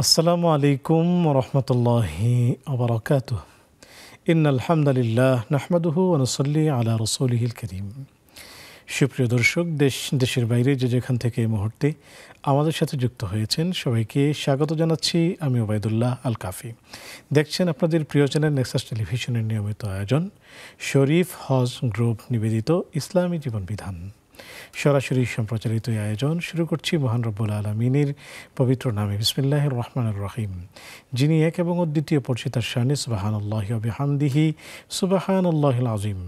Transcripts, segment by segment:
আসসালামু আলাইকুম রহমতুল্লাহি ওবরাকাতুহ। ইন্নাল হামদুলিল্লাহ নাহমাদুহু ওয়া নুসাল্লি আলা রাসূলিহিল কারীম। সুপ্রিয় দর্শক, দেশের বাইরে যে যেখান থেকে এই মুহূর্তে আমাদের সাথে যুক্ত হয়েছেন সবাইকে স্বাগত জানাচ্ছি। আমি ওবায়দুল্লাহ আল কাফি। দেখছেন আপনাদের প্রিয় চ্যানেল নেক্সাস টেলিভিশনের নিয়মিত আয়োজন শরীফ হজ গ্রুপ নিবেদিত ইসলামী জীবন বিধান। সরাসরি সম্প্রচারিত এই আয়োজন শুরু করছি মহান রব্বুল আলমিনের পবিত্র নামে বিসমিল্লাহির রহমানির রহিম, যিনি এক এবং অদ্বিতীয় পরিচিতার শানে সুবহানাল্লাহি ওয়া বিহামদিহি সুবহানাল্লাহিল আযীম।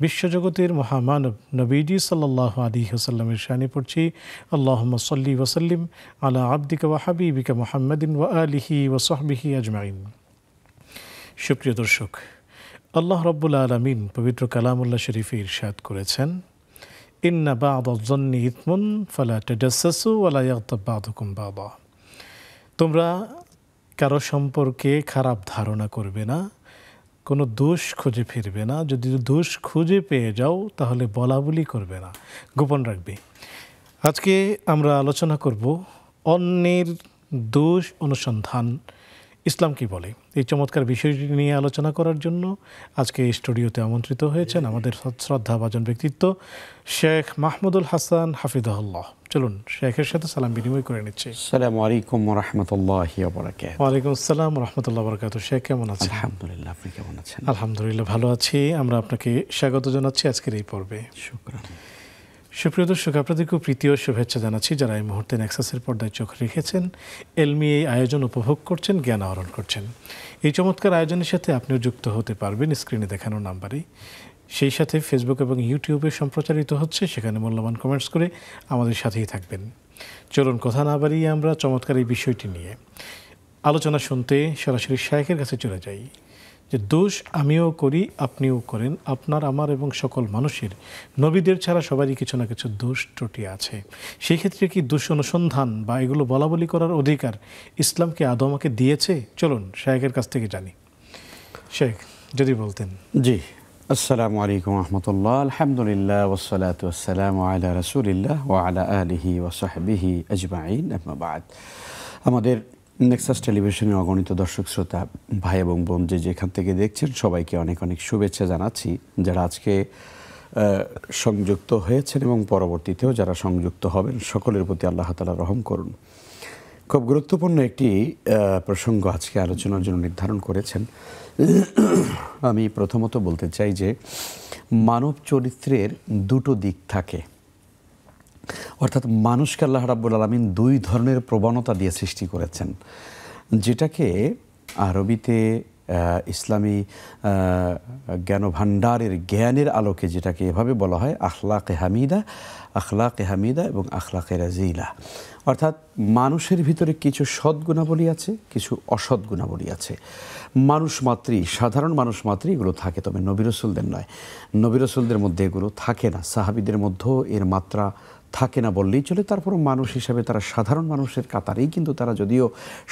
বিশ্বজগতের মহামানব নবীজি সাল্লাল্লাহু আলাইহি ওয়াসাল্লামের শানে পড়ছি আল্লাহুম্মা সাল্লি ওয়া সাল্লিম আলা আবদিকা ওয়া হাবিবিকা মুহাম্মাদিন ওয়া আলিহি ওয়া সাহবিহি আজমাইন। সুপ্রিয় দর্শক, আল্লাহ রব্বুল আলামিন পবিত্র কালামুল্লাহ শরীফে ইরশাদ করেছেন, ইন্না বা'দাজ-যন্নি ইথমুন ফালা তাজাসসাসু ওয়া লা ইয়াগতাব বা'দুকুম বা'দা। তোমরা কারো সম্পর্কে খারাপ ধারণা করবে না, কোনো দোষ খুঁজে ফিরবে না। যদি দোষ খুঁজে পেয়ে যাও তাহলে বলাবলি করবে না, গোপন রাখবে। আজকে আমরা আলোচনা করব অন্যের দোষ অনুসন্ধান ইসলাম কি বলে। এই চমৎকার বিষয়টি নিয়ে আলোচনা করার জন্য আজকে স্টুডিওতে আমন্ত্রিত হয়েছেন আমাদের শ্রদ্ধাভাজন ব্যক্তিত্ব শেখ মাহমুদুল হাসান হাফিজাহুল্লাহ। চলুন শেখের সাথে সালাম বিনিময় করে নিচ্ছি। আসসালামু আলাইকুম ওয়া রাহমাতুল্লাহি ওয়া বারাকাতুহু। ওয়া আলাইকুম আসসালাম ওয়া রাহমাতুল্লাহি ওয়া বারাকাতুহু। শেখ কেমন আছেন? আলহামদুলিল্লাহ, আপনি কেমন আছেন? আলহামদুলিল্লাহ ভালো আছি। আমরা আপনাকে স্বাগত জানাচ্ছি আজকের এই পর্বে। শুকরান। সুপ্রিয় দর্শক, আপনাদেরকেও প্রীতি ও শুভেচ্ছা জানাচ্ছি যারা এই মুহূর্তে নেক্সাসের পর্দায় চোখ রেখেছেন, এলমি এই আয়োজন উপভোগ করছেন, জ্ঞান আহরণ করছেন। এই চমৎকার আয়োজনের সাথে আপনিও যুক্ত হতে পারবেন স্ক্রিনে দেখানো নাম্বারে। সেই সাথে ফেসবুক এবং ইউটিউবে সম্প্রচারিত হচ্ছে, সেখানে মূল্যবান কমেন্টস করে আমাদের সাথেই থাকবেন। চলুন কথা না বাড়িয়ে আমরা চমৎকার এই বিষয়টি নিয়ে আলোচনা শুনতে সরাসরি শায়েখের কাছে চলে যাই। যে দোষ আমিও করি, আপনিও করেন, আপনার আমার এবং সকল মানুষের, নবীদের ছাড়া সবারই কিছু না কিছু দোষ ত্রুটি আছে। সেই ক্ষেত্রে কি দোষ অনুসন্ধান বা এগুলো বলাবলি করার অধিকার ইসলামকে আদৌ আমাকে দিয়েছে? চলুন শায়েখের কাছ থেকে জানি। শেখ যদি বলতেন। জি, আসসালামু আলাইকুম ওয়া রাহমাতুল্লাহ। আলহামদুলিল্লাহ ওয়াসসালাতু ওয়াসসালামু আলা রাসূলিল্লাহ ওয়া আলা আলিহি ওয়া সাহবিহি আজমাইন, আম্মা বা'দ। আমাদের নেক্সাস টেলিভিশনের অগণিত দর্শক শ্রোতা ভাই এবং বোন যে যেখান থেকে দেখছেন সবাইকে অনেক অনেক শুভেচ্ছা জানাচ্ছি। যারা আজকে সংযুক্ত হয়েছেন এবং পরবর্তীতেও যারা সংযুক্ত হবেন সকলের প্রতি আল্লাহ তাআলা রহম করুন। খুব গুরুত্বপূর্ণ একটি প্রসঙ্গ আজকে আলোচনার জন্য নির্ধারণ করেছেন। আমি প্রথমত বলতে চাই যে মানব চরিত্রের দুটো দিক থাকে, অর্থাৎ মানুষকে আল্লাহ রাব্বুল আলামিন দুই ধরনের প্রবণতা দিয়ে সৃষ্টি করেছেন, যেটাকে আরবিতে ইসলামী জ্ঞানভাণ্ডারের জ্ঞানের আলোকে যেটাকে এভাবে বলা হয় আখলাকে হামিদা এবং আখলাকে রাজিলা। অর্থাৎ মানুষের ভিতরে কিছু সৎ গুণাবলী আছে, কিছু অসৎ গুণাবলী আছে। মানুষ মাত্রই, সাধারণ মানুষ মাত্রই এগুলো থাকে, তবে নবী রাসূলদের নয়। নবী রাসূলদের মধ্যে এগুলো থাকে না, সাহাবীদের মধ্যেও এর মাত্রা থাকে না বললেই চলে। তারপরও মানুষ হিসাবে তারা সাধারণ মানুষের কাতারেই, কিন্তু তারা যদিও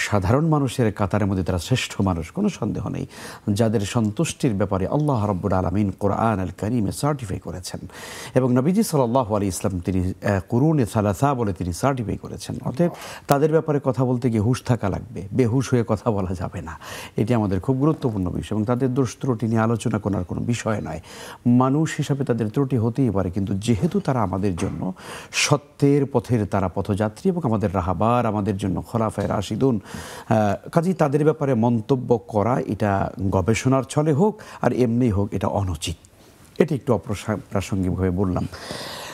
সাধারণ মানুষের কাতারের মধ্যে তারা শ্রেষ্ঠ মানুষ, কোনো সন্দেহ নেই, যাদের সন্তুষ্টির ব্যাপারে আল্লাহ রাব্বুল আলামিন কোরআন আল কারীমে সার্টিফাই করেছেন এবং নবীজি সাল্লাল্লাহু আলাইহি ইসলাম তিনি কুরুনে সালাসা বলে তিনি সার্টিফাই করেছেন। অতএব তাদের ব্যাপারে কথা বলতে গিয়ে হুঁশ থাকা লাগবে, বেহুশ হয়ে কথা বলা যাবে না। এটি আমাদের খুব গুরুত্বপূর্ণ বিষয় এবং তাদের দোষ ত্রুটি নিয়ে আলোচনা করার কোনো বিষয় নয়। মানুষ হিসাবে তাদের ত্রুটি হতেই পারে, কিন্তু যেহেতু তারা আমাদের জন্য সত্যের পথের তারা পথযাত্রী এবং আমাদের রাহাবার, আমাদের জন্য খলাফায়ে রাশিদুন, কাজেই তাদের ব্যাপারে মন্তব্য করা এটা গবেষণার ছলে হোক আর এমনি হোক এটা অনুচিত। এটি একটু অপ্রাসঙ্গিকভাবে বললাম।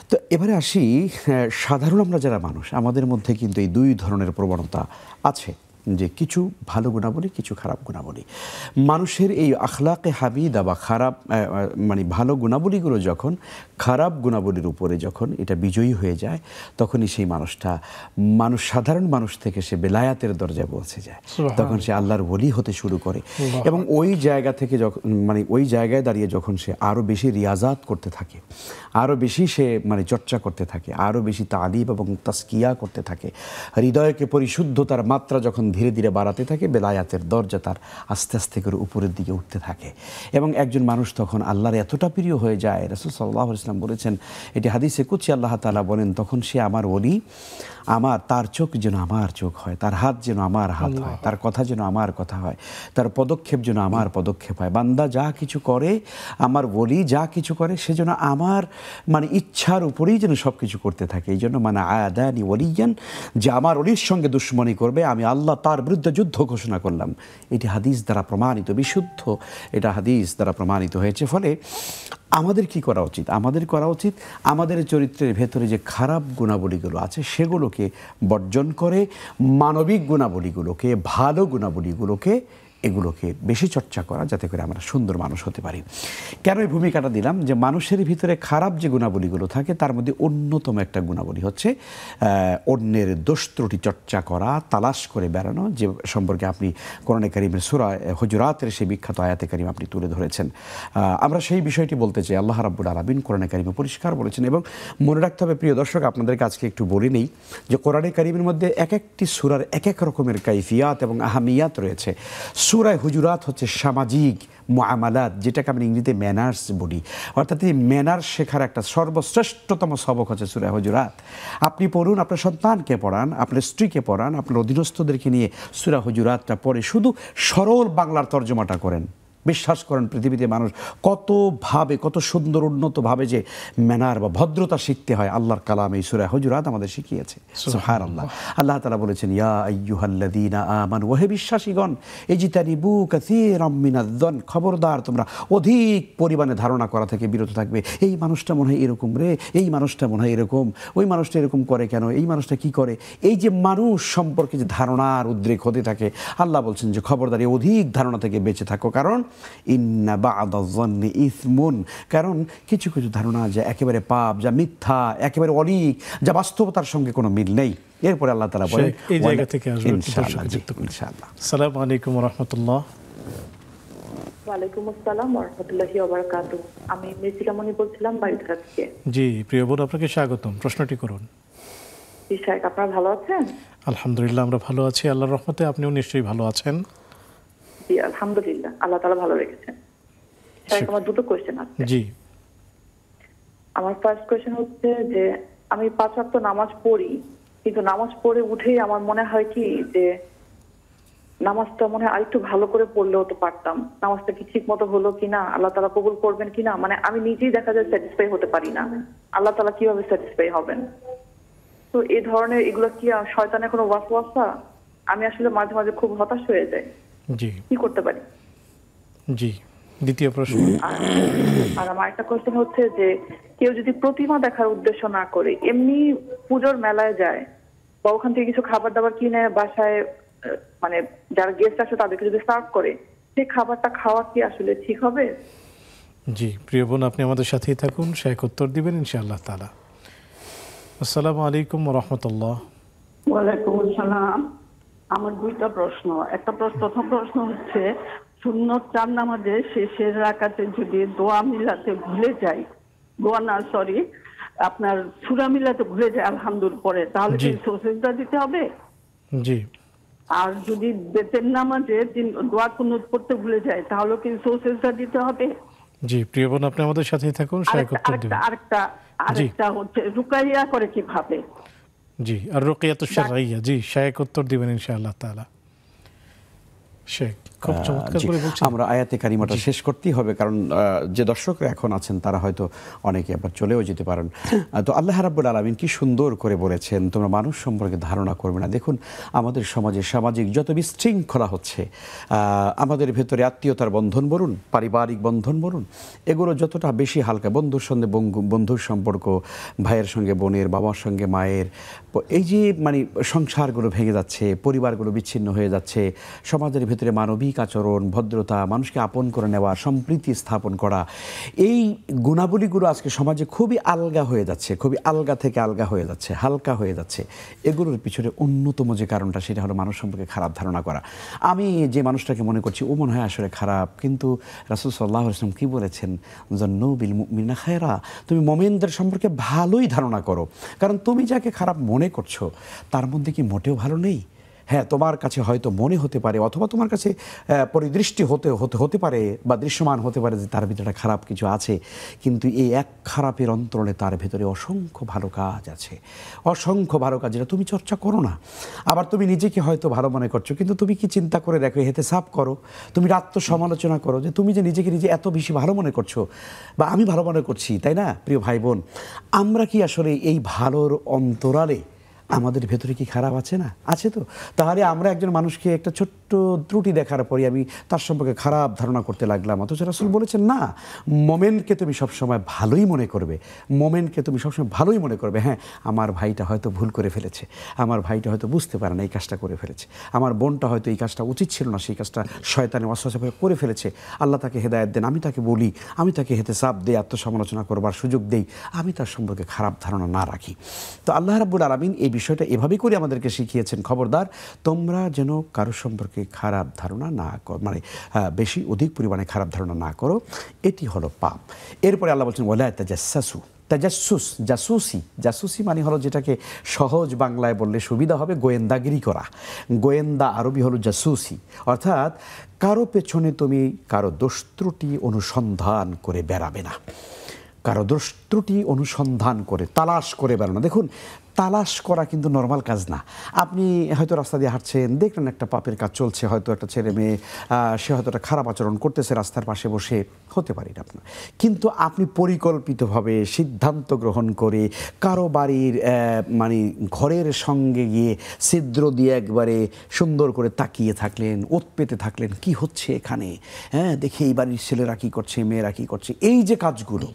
তো এবারে আসি, সাধারণ আমরা যারা মানুষ আমাদের মধ্যে কিন্তু এই দুই ধরনের প্রবণতা আছে, যে কিছু ভালো গুণাবলী, কিছু খারাপ গুণাবলী। মানুষের এই আখলাকে হামিদা বা খারাপ মানে ভালো গুণাবলীগুলো যখন খারাপ গুণাবলীর উপরে যখন এটা বিজয়ী হয়ে যায়, তখনই সেই মানুষটা সাধারণ মানুষ থেকে সে বেলায়াতের দরজায় পৌঁছে যায়, তখন সে আল্লাহর ওলি হতে শুরু করে এবং ওই জায়গা থেকে যখন ওই জায়গায় দাঁড়িয়ে যখন সে আরও বেশি রিয়াজাত করতে থাকে, আরও বেশি সে চর্চা করতে থাকে, আরও বেশি তালিব এবং তাসকিয়া করতে থাকে, হৃদয়কে পরিশুদ্ধতার মাত্রা যখন ধীরে ধীরে বাড়াতে থাকে, বেলায়াতের দরজা তার আস্তে আস্তে করে উপরের দিকে উঠতে থাকে এবং একজন মানুষ তখন আল্লাহর এতটা প্রিয় হয়ে যায়। রাসূল সাল্লাল্লাহু আলাইহি ওয়াসাল্লাম বলেছেন, এটি হাদিসে কুদসি, আল্লাহ তাআলা বলেন, তখন সে আমার ওলি, তার চোখ যেন আমার চোখ হয়, তার হাত যেন আমার হাত হয়, তার কথা যেন আমার কথা হয়, তার পদক্ষেপ যেন আমার পদক্ষেপ হয়। বান্দা যা কিছু করে, আমার ওলি যা কিছু করে, সে যেন আমার ইচ্ছার উপরেই যেন সব কিছু করতে থাকে। এই জন্য আদানি ওলিয়ান, যে আমার ওলির সঙ্গে দুশ্মনী করবে, আমি আল্লাহ তার বিরুদ্ধে যুদ্ধ ঘোষণা করলাম। এটি হাদিস দ্বারা প্রমাণিত, বিশুদ্ধ, এটা হাদিস দ্বারা প্রমাণিত হয়েছে। ফলে আমাদের কি করা উচিত? আমাদের করা উচিত আমাদের চরিত্রের ভেতরে যে খারাপ গুণাবলীগুলো আছে সেগুলোকে বর্জন করে মানবিক গুণাবলীগুলোকে, ভালো গুণাবলীগুলোকে, এগুলোকে বেশি চর্চা করা, যাতে করে আমরা সুন্দর মানুষ হতে পারি। কেন এই ভূমিকাটা দিলাম? যে মানুষের ভিতরে খারাপ যে গুণাবলীগুলো থাকে তার মধ্যে অন্যতম একটা গুণাবলী হচ্ছে অন্যের দোষ ত্রুটি চর্চা করা, তালাশ করে বেড়ানো, যে সম্পর্কে আপনি কোরআনে কারীমের সূরা হুজুরাতের সেই বিখ্যাত আয়াতে কারীম আপনি তুলে ধরেছেন। আমরা সেই বিষয়টি বলতে চাই। আল্লাহ রাব্বুল আলামিন কোরআনে কারীমে পরিষ্কার বলেছেন, এবং মনে রাখতে হবে প্রিয় দর্শক, আপনাদের কাছে একটু বলে নেই যে কোরআনে কারীমের মধ্যে এক একটি সূরার এক এক রকমের কাইফিয়াত এবং আহামিয়াত রয়েছে। সূরা হুজুরাত হচ্ছে সামাজিক মুআমালাত, যেটাকে আমরা ইংরেজিতে ম্যানার্স বলি, অর্থাৎ এই ম্যানার্স শেখার একটা সর্বশ্রেষ্ঠতম সবক হচ্ছে সূরা হুজুরাত। আপনি পড়ুন, আপনার সন্তানকে পড়ান, আপনার স্ত্রীকে পড়ান, আপনার অধীনস্থদেরকে নিয়ে সূরা হুজুরাতটা পড়ে শুধু সরল বাংলার তর্জমাটা করেন। বিশ্বাস করেন, পৃথিবীতে মানুষ কতভাবে, কত সুন্দর উন্নতভাবে যে ম্যানার বা ভদ্রতা শিখতে হয়, আল্লাহর কালাম এই সূরা হুজুরাত আমাদের শিখিয়েছে। সুবহানাল্লাহ। আল্লাহ তাআলা বলেছেন, ইয়া আইয়ুহাল্লাযীনা আমানু, ওহে বিশ্বাসীগণ, ইজতানিবু কাসীরাম মিনায-যন, খবরদার তোমরা অধিক পরিমাণে ধারণা করা থেকে বিরত থাকবে। এই মানুষটা মনে হয় এরকম রে, এই মানুষটা মনে হয় এরকম, ওই মানুষটা এরকম করে কেন, এই মানুষটা কি করে, এই যে মানুষ সম্পর্কে যে ধারণার উদ্রেক হতে থাকে, আল্লাহ বলছেন যে খবরদার এই অধিক ধারণা থেকে বেঁচে থাকো, কারণ ইন্না বা'দায-যন্নি ইসমুন, কারণ কিছু কিছু ধারণা যা একেবারে পাপ, যা মিথ্যা, একেবারে অলীক, যা বাস্তবতার সঙ্গে কোনো মিল নেই। এরপরে আল্লাহ তাআলা বলেন, এই জায়গা থেকে আসবে ইনশাআল্লাহ। আসসালামু আলাইকুম ওয়া রাহমাতুল্লাহ। ওয়া আলাইকুম আসসালাম ওয়া রাহমাতুল্লাহি ওয়া বারাকাতুহু। আমি মিসিলামণি বলছিলাম বাড়িটা থেকে। জি প্রিয় বোন, আপনাকে স্বাগতম, প্রশ্নটি করুন। জি শাইখ, আপনারা ভালো আছেন? আলহামদুলিল্লাহ, আমরা ভালো আছি আল্লাহর রহমতে। আপনিও নিশ্চয়ই ভালো আছেন? জি আলহামদুলিল্লাহ, আল্লাহ তাআলা ভালো রেখেছেন। শাইখ, আমার দুটো কোশ্চেন আছে। জি। আমার ফার্স্ট কোশ্চেন হচ্ছে যে আমি 5 ওয়াক্ত নামাজ পড়ি, কিন্তু নামাজ পড়ে উঠেই আমার মনে হয় কি যে নামাজটা মনে হয় আরেকটু ভালো করে পড়লেও তো পারতাম, নামাজটা কি ঠিক মতো হলো কিনা, আল্লাহ তাআলা কবুল করবেন কিনা, আমি নিজেই দেখা যায় স্যাটিসফাই হতে পারি না, আল্লাহ তাআলা কিভাবে স্যাটিসফাই হবেন? তো এই ধরনের এগুলো কি শয়তানের কোনো ওয়াসওয়াসা? আমি আসলে মাঝে মাঝে খুব হতাশ হয়ে যাই। জি, কি করতে পারি? জি। দ্বিতীয় প্রশ্ন। আর আমার একটা কোশ্চেন হচ্ছে যে কেউ যদি প্রতিমা দেখার উদ্দেশ্য না করে এমনি পুজোর মেলায় যায় বা ওখান থেকে কিছু খাবার দাবার কিনে বাসায় যারা গেস্ট আসে তাদেরকে যদি সার্ভ করে, সেই খাবারটা খাওয়া কি আসলে ঠিক হবে? জি প্রিয় বোন, আপনি আমাদের সাথেই থাকুন, শেখ উত্তর দিবেন ইনশাআল্লাহ তাআলা। আসসালামু আলাইকুম ওয়া রাহমাতুল্লাহ। ওয়ালাইকুম আসসালাম। আমার দুইটা প্রশ্ন। প্রথম প্রশ্ন হচ্ছে, সুন্নত 4 নামাজের শেষের রাকাতে যদি দোয়া মিলাতে ভুলে যাই, আপনার সূরা মিলাতে ভুলে যায় আলহামদুলিল্লাহ পরে, তাহলে কি সুজদা দিতে হবে? জি। আর যদি বেতের নামাজে দোয়া কুনুত পড়তে ভুলে যায়, তাহলে কি সুজদা দিতে হবে? জি প্রিয় বোন, আপনি আমাদের সাথেই থাকুন, শেখ উত্তর দিবেন। আরেকটা হচ্ছে রুকাইয়া করে কিভাবে? জি, আর রুকিয়াতুশ শারঈয়া, জি শেখ উত্তর দিবেন ইনশাআল্লাহ তাআলা। শেখ খুব চমৎকার করে বলছেন। আমরা আয়াতে কারিমাটা শেষ করতেই হবে, কারণ যে দর্শকরা এখন আছেন তারা হয়তো অনেকে আবার চলেও যেতে পারেন। তো আল্লাহ রাব্বুল আলামিন কি সুন্দর করে বলেছেন, তোমরা মানুষ সম্পর্কে ধারণা করবে না। দেখুন, আমাদের সমাজে সামাজিক যত বিশৃঙ্খলা হচ্ছে, আমাদের ভেতরে আত্মীয়তার বন্ধন বলুন, পারিবারিক বন্ধন বলুন, এগুলো যতটা বেশি হালকা, বন্ধুর সঙ্গে বন্ধুর সম্পর্ক, ভাইয়ের সঙ্গে বোনের, বাবার সঙ্গে মায়ের, এই যে সংসারগুলো ভেঙে যাচ্ছে, পরিবারগুলো বিচ্ছিন্ন হয়ে যাচ্ছে, সমাজের ভেতরে মানবিক আচরণ, ভদ্রতা, মানুষকে আপন করে নেওয়া, সম্প্রীতি স্থাপন করা, এই গুণাবলীগুলো আজকে সমাজে খুবই আলগা হয়ে যাচ্ছে, খুবই আলগা থেকে আলগা হয়ে যাচ্ছে, হালকা হয়ে যাচ্ছে। এগুলোর পিছনে অন্যতম যে কারণটা, সেটা হলো মানুষ সম্পর্কে খারাপ ধারণা করা। আমি যে মানুষটাকে মনে করছি ও মনে হয় আসলে খারাপ, কিন্তু রাসূল সাল্লাল্লাহু আলাইহি ওয়াসাল্লাম কি বলেছেন, যন্নু বিল মুমিনিনা খায়রা, তুমি মুমিনদের সম্পর্কে ভালোই ধারণা করো, কারণ তুমি যাকে খারাপ মনে করছো তার মধ্যে কি মোটেও ভালো নেই? হ্যাঁ, তোমার কাছে হয়তো মনে হতে পারে অথবা তোমার কাছে পরিদৃষ্টি হতে পারে বা দৃশ্যমান হতে পারে যে তার ভিতরে খারাপ কিছু আছে, কিন্তু এই এক খারাপের অন্তরালে তার ভেতরে অসংখ্য ভালো কাজ আছে, অসংখ্য ভালো কাজ, যেটা তুমি চর্চা করো না। আবার তুমি নিজেকে হয়তো ভালো মনে করছো, কিন্তু তুমি কি চিন্তা করে দেখো, হেতে সাফ করো, তুমি আত্মসমালোচনা করো যে তুমি যে নিজেকে নিজে এত বেশি ভালো মনে করছো বা আমি ভালো মনে করছি, তাই না? প্রিয় ভাই বোন, আমরা কি আসলে এই ভালোর অন্তরালে আমাদের ভেতরে কি খারাপ আছে? না আছে তো। তাহলে আমরা একজন মানুষকে একটা ছোট্ট ত্রুটি দেখার পরে আমি তার সম্পর্কে খারাপ ধারণা করতে লাগলাম, অথচ রাসূল বলেছেন না, মোমেনকে তুমি সবসময় ভালোই মনে করবে, মোমেনকে তুমি সবসময় ভালোই মনে করবে। হ্যাঁ, আমার ভাইটা হয়তো ভুল করে ফেলেছে, আমার ভাইটা হয়তো বুঝতে পারে না এই কাজটা করে ফেলেছে, আমার বোনটা হয়তো এই কাজটা উচিত ছিল না, সেই কাজটা শয়তানের ওয়াসওয়াসা করে ফেলেছে, আল্লাহ তাকে হেদায়েত দেন, আমি তাকে বলি, আমি তাকে হেতেসাব দেই, আত্মসমালোচনা করবার সুযোগ দেই, আমি তার সম্পর্কে খারাপ ধারণা না রাখি। তো আল্লাহ রাব্বুল আলামিন এই বিষয়টা এভাবেই করে আমাদেরকে শিখিয়েছেন, খবরদার তোমরা যেন কারো সম্পর্কে খারাপ ধারণা না করো, মানে বেশি অধিক পরিমাণে খারাপ ধারণা না করো, এটি হলো পাপ। এরপরে আল্লাহ বলছেন ওয়ালা তাজাসসু, তাজাসসুস, জাসুসি মানে হলো যেটাকে সহজ বাংলায় বললে সুবিধা হবে গোয়েন্দাগিরি করা, গোয়েন্দা আরবি হলো জাসুসি, অর্থাৎ কারো পেছনে তুমি কারো দোষ ত্রুটি অনুসন্ধান করে বেড়াবে না, কারো দোষ ত্রুটি অনুসন্ধান করে তালাশ করে বেড়ানো। দেখুন, তালাশ করা কিন্তু নর্মাল কাজ না। আপনি হয়তো রাস্তা দিয়ে হাঁটছেন, দেখলেন একটা পাপের কাজ চলছে, হয়তো একটা ছেলে মেয়ে সে হয়তো একটা খারাপ আচরণ করতেছে রাস্তার পাশে বসে, হতে পারে এটা আপনার, কিন্তু আপনি পরিকল্পিতভাবে সিদ্ধান্ত গ্রহণ করে কারো বাড়ির মানে ঘরের সঙ্গে গিয়ে ছিদ্র দিয়ে একবারে সুন্দর করে তাকিয়ে থাকলেন, ওত পেতে থাকলেন, কি হচ্ছে এখানে, হ্যাঁ দেখি এই বাড়ির ছেলেরা কী করছে, মেয়েরা কী করছে, এই যে কাজগুলো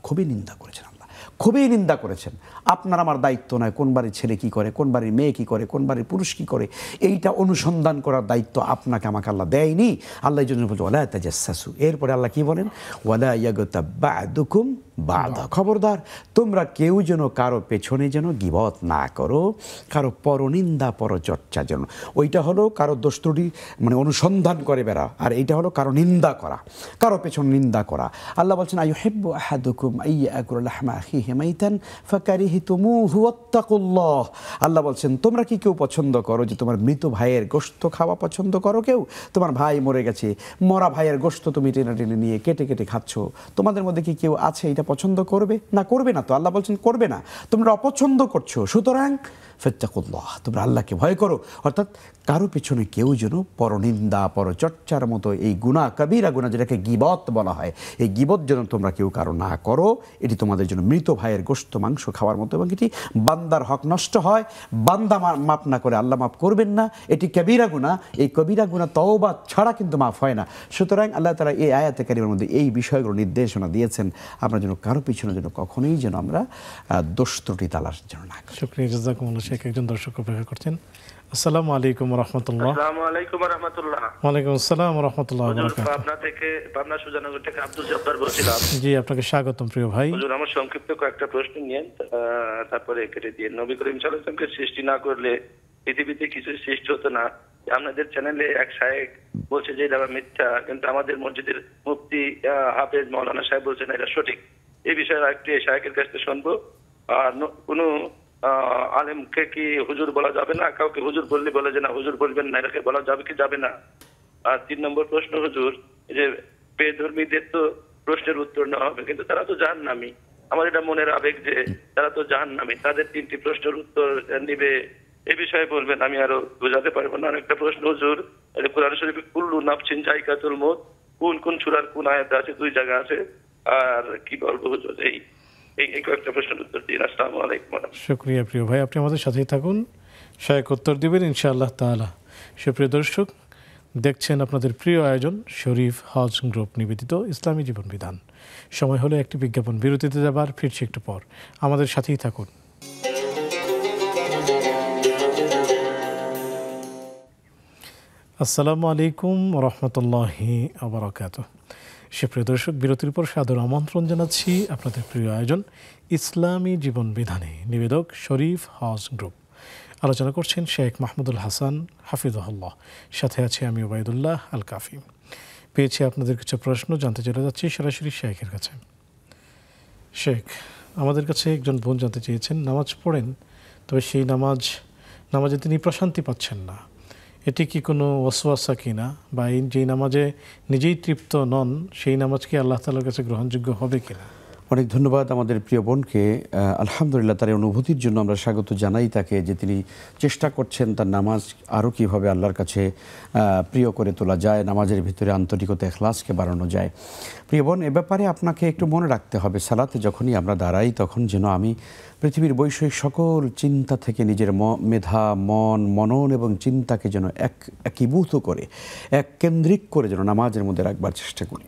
খুবই নিন্দা করেছেন আল্লাহ, খুবই নিন্দা করেছেন। আপনার আমার দায়িত্ব নয় কোন বাড়ির ছেলে কী করে, কোন বাড়ির মেয়ে কী করে, কোন বাড়ির পুরুষ কী করে, এইটা অনুসন্ধান করার দায়িত্ব আপনাকে আমাকে আল্লাহ দেয়নি। আল্লাহ এই জন্য বলছে ওয়ালা তাজাসসু। এরপরে আল্লাহ কী বলেন, ওয়ালা ইয়াগতাব বা'দুকুম বা'দা, খবরদার তোমরা কেউ যেন কারো পেছনে যেন গীবত না করো, কারো পরনিন্দা পরচর্চা যেন, ওইটা হলো কারো দোষ ত্রুটি মানে অনুসন্ধান করে বেড়া, আর এইটা হলো কারো নিন্দা করা, কারো পেছনে নিন্দা করা। আল্লাহ বলছেন আইয়ুহিব্বু আহাদুকুম আইয়াকুলা লাহমা আখিহি মাইতান ফাকারিহতুমুহু ওয়াত্তাকুল্লাহ। আল্লাহ বলছেন তোমরা কি কেউ পছন্দ করো যে তোমার মৃত ভাইয়ের গোশত খাওয়া পছন্দ করো? কেউ, তোমার ভাই মরে গেছে, মরা ভাইয়ের গোশত তুমি টেনে টেনে নিয়ে কেটে কেটে খাচ্ছ, তোমাদের মধ্যে কি কেউ আছে এটা পছন্দ করবে? না, করবে না। তো আল্লাহ বলছেন করবে না, তোমরা অপছন্দ করছো, সুতরাং ফাত্তাকুল্লাহ, তোমরা আল্লাহকে ভয় করো। অর্থাৎ কারো পেছনে কেউ যেন পরনিন্দা পরচর্চার মতো এই গুনাহ, কবিরা গুনাহ যেটাকে গীবত বলা হয়, এই গীবত যেন তোমরা কেউ কারো না করো। এটি তোমাদের জন্য মৃত ভাইয়ের গোশত মাংস খাওয়ার মতো, এবং এটি বান্দার হক নষ্ট হয়, বান্দা মাফ না করে আল্লাহ মাফ করবেন না, এটি কবিরা গুনাহ। এই কবিরা গুনাহ তওবা ছাড়া কিন্তু মাফ হয় না। সুতরাং আল্লাহ তাআলা এই আয়াতে কারিমার মধ্যে এই বিষয়গুলো নির্দেশনা দিয়েছেন, আমরা যেন কারো পিছনে যেন কখনোই যেন আমরা দোষ ত্রুটি তালাশ যেন না করি। শুকরিয়া, জাযাকুমুল্লাহ। শেখ একজন দর্শক অপেক্ষা করছেন। আসসালামু আলাইকুম ওয়া রাহমাতুল্লাহ। আসসালামু আলাইকুম ওয়া রাহমাতুল্লাহ। ওয়ালাইকুম আসসালাম ওয়া রাহমাতুল্লাহি ওয়া হুজুর, বারাকাতুহু। পাবনা সুজানগর থেকে আব্দুল জব্বার বলছিলাম। জি, আপনাকে স্বাগতম প্রিয় ভাই। হুজুর, আমার সংক্ষিপ্ত কয়েকটা প্রশ্ন নিয়েন, তারপরে কেটে দিয়ে। নবী করিম সাল্লাল্লাহু আলাইহি ওয়াসাল্লামকে সৃষ্টি না করলে পৃথিবীতে কিছু সৃষ্টি হতো না। আপনাদের চ্যানেলে এক শায়েখ বলছে যে এটা মিথ্যা, কিন্তু আমাদের মসজিদের মুফতি হাফেজ মাওলানা সাহেব বলছেন এটা সঠিক। এই বিষয়ে একটি শায়েখের কাছ থেকে শুনবো। আর কোনো আলেমকে কি হুজুর বলা যাবে না? কাউকে হুজুর বললে বলে যে না হুজুর বলবেন না, এটাকে বলা যাবে কি যাবে না? আর 3 নম্বর প্রশ্ন, হুজুর যে বেধর্মীদের তো প্রশ্নের উত্তর নেওয়া হবে, কিন্তু তারা তো জাহান্নামী। আমার এটা মনের আবেগ যে তারা তো জাহান্নামী, তাদের 3টি প্রশ্নের উত্তর নিবে, এ বিষয়ে বলবেন, আমি আরো বোঝাতে পারবো না। আরেকটা প্রশ্ন, হুজুর কোরআন শরীফে কুল্লু নাফসিন যায়কাতুল মউত কোন সূরার কোন আয়াতে আছে? 2 জায়গা আছে। আর কি বলবো হুজুর, এই কয়েকটা প্রশ্নের উত্তর দিন। আসসালামু আলাইকুম। শুকরিয়া প্রিয় ভাই, আপনি আমাদের সাথেই থাকুন, শায়েখ উত্তর দিবেন ইনশাআল্লাহ তাআলা। সুপ্রিয় দর্শক, দেখছেন আপনাদের প্রিয় আয়োজন শরীফ হজ গ্রুপ নিবেদিত ইসলামী জীবন বিধান। সময় হলো একটি বিজ্ঞাপন বিরতিতে যাবার, ফিরছি একটু পর, আমাদের সাথেই থাকুন। আসসালামু আলাইকুম ওয়া রাহমাতুল্লাহি ওয়া বারাকাতুহু। সুপ্রিয় দর্শক, বিরতির পর সাদর আমন্ত্রণ জানাচ্ছি আপনাদের প্রিয় আয়োজন ইসলামী জীবন বিধানে, নিবেদক শরীফ হজ গ্রুপ। আলোচনা করছেন শেখ মাহমুদুল হাসান হাফিজুল্লাহ, সাথে আছে আমি ওবায়দুল্লাহ আল কাফি। পেয়েছি আপনাদের কিছু প্রশ্ন, জানতে চলে যাচ্ছি সরাসরি শেখের কাছে। শেখ, আমাদের কাছে একজন বোন জানতে চেয়েছেন, নামাজ পড়েন, তবে সেই নামাজে তিনি প্রশান্তি পাচ্ছেন না, এটি কি কোনো ওয়াসওয়াসা কিনা, বা এই যেই নামাজে নিজেই তৃপ্ত নন সেই নামাজ কি আল্লাহ তাআলার কাছে গ্রহণযোগ্য হবে কিনা? অনেক ধন্যবাদ আমাদের প্রিয় বোনকে। আলহামদুলিল্লাহ, তার অনুভূতির জন্য আমরা স্বাগত জানাই তাকে, যে তিনি চেষ্টা করছেন তার নামাজ আরও কীভাবে আল্লাহর কাছে প্রিয় করে তোলা যায়, নামাজের ভিতরে আন্তরিকতা ইখলাসকে বাড়ানো যায়। প্রিয় বোন, এ ব্যাপারে আপনাকে একটু মনে রাখতে হবে, সালাতে যখনই আমরা দাঁড়াই তখন যেন আমি পৃথিবীর বৈষয়িক সকল চিন্তা থেকে নিজের মেধা, মনন এবং চিন্তাকে যেন একীভূত করে, এক কেন্দ্রিক করে যেন নামাজের মধ্যে রাখবার চেষ্টা করি।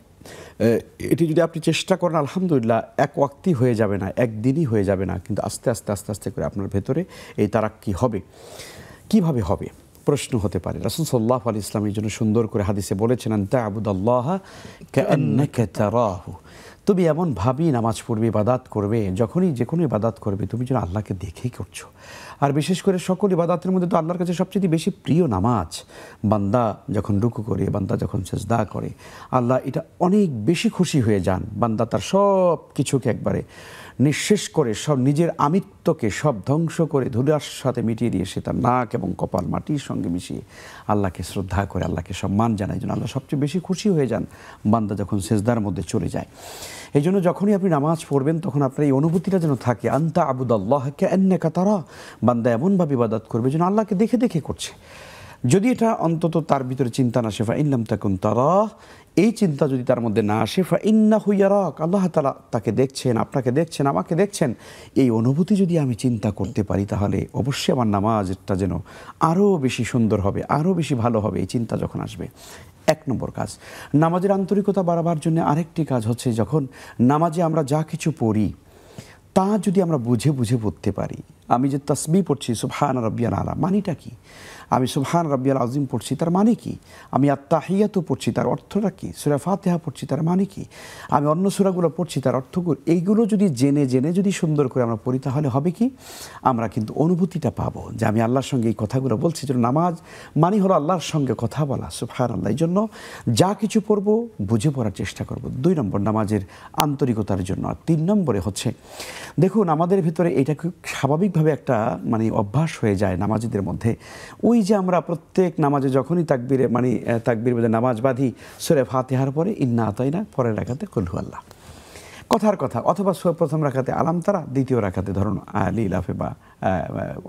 এটি যদি আপনি চেষ্টা করেন, আলহামদুলিল্লাহ, এক ওয়াক্তই হয়ে যাবে না, একদিনই হয়ে যাবে না, কিন্তু আস্তে আস্তে আস্তে আস্তে করে আপনার ভেতরে এই তারাক্কি হবে। কিভাবে হবে প্রশ্ন হতে পারে। রাসূল সাল্লাল্লাহু আলাইহি ওয়াসাল্লাম এই জন্য সুন্দর করে হাদিসে বলেছেন, আনতা আবুদাল্লাহা কাআন্নাকা তারাহু, তুমি এমনভাবেই নামাজ পড়বে, ইবাদত করবে, যখনই যে কোনো ইবাদত করবে তুমি যেন আল্লাহকে দেখেই করছো। আর বিশেষ করে সকল ইবাদতের মধ্যে তো আল্লাহর কাছে সবচেয়ে বেশি প্রিয় নামাজ। বান্দা যখন রুকু করে, বান্দা যখন সিজদা করে, আল্লাহ এটা অনেক বেশি খুশি হয়ে যান। বান্দা তার সব কিছুকে একবারে নিঃশেষ করে, সব নিজের আমিত্বকে সব ধ্বংস করে ধুলার সাথে মিটিয়ে দিয়ে সে তার নাক এবং কপাল মাটির সঙ্গে মিশিয়ে আল্লাহকে শ্রদ্ধা করে, আল্লাহকে সম্মান জানায়। যেন আল্লাহ সবচেয়ে বেশি খুশি হয়ে যান বান্দা যখন সিজদার মধ্যে চলে যায়। এই জন্য যখনই আপনি নামাজ পড়বেন তখন আপনার এই অনুভূতিটা যেন থাকে, আনতা আবুদাল্লাহ কাআন্নাকা তারা, বান্দা এমনভাবে ইবাদত করবে যেন আল্লাহকে দেখে দেখে করছে। যদি এটা অন্তত তার ভিতরে চিন্তা না আসে, ফাইন লাম তাকুন তারাহ, এই চিন্তা যদি তার মধ্যে না আসে, ফাইন্নাহু ইয়ারাক, আল্লাহ তাআলা তাকে দেখছেন, আপনাকে দেখছেন, আমাকে দেখছেন, এই অনুভূতি যদি আমি চিন্তা করতে পারি, তাহলে অবশ্যই আমার নামাজটা যেন আরও বেশি সুন্দর হবে, আরও বেশি ভালো হবে। এই চিন্তা যখন আসবে, এক নম্বর কাজ। নামাজের আন্তরিকতা বাড়াবার জন্য আরেকটি কাজ হচ্ছে, যখন নামাজে আমরা যা কিছু পড়ি তা যদি আমরা বুঝে বুঝে পড়তে পারি। আমি যে তাসবিহ পড়ছি সুবহান রাব্বিয়াল আলা, মানেটা কি? আমি সুবহান রাব্বিয়াল আযীম পড়ছি, তার মানে কি? আমি আত্তাহিয়াতু পড়ছি, তার অর্থটা কি? সূরা ফাতিহা পড়ছি, তার মানে কি? আমি অন্য সূরাগুলো পড়ছি, তার অর্থগুলো, এইগুলো যদি জেনে জেনে যদি সুন্দর করে আমরা পড়ি, তাহলে হবে কি? আমরা কিন্তু অনুভূতিটা পাবো যে আমি আল্লাহর সঙ্গে এই কথাগুলো বলছি। যেন নামাজ মানে হলো আল্লাহর সঙ্গে কথা বলা, সুবহানাল্লাহ। এই জন্য যা কিছু পড়ব বুঝে পড়ার চেষ্টা করব। 2 নম্বর নামাজের আন্তরিকতার জন্য। আর 3 নম্বরে হচ্ছে, দেখুন আমাদের ভিতরে এটা খুব স্বাভাবিকভাবে একটা মানে অভ্যাস হয়ে যায় নামাজিদের মধ্যে। ওই যে আমরা প্রত্যেক নামাজে যখনই তাকবীর বলে নামাজ বাঁধি, সূরা ফাতিহার পরে ইন্না আতাইনা, পরের রাকাতে কুল হুয়াল্লাহ, কথার কথা, অথবা প্রথম রাকাতে আলাম তারা, দ্বিতীয় রাকাতে ধরুন লিলাফে বা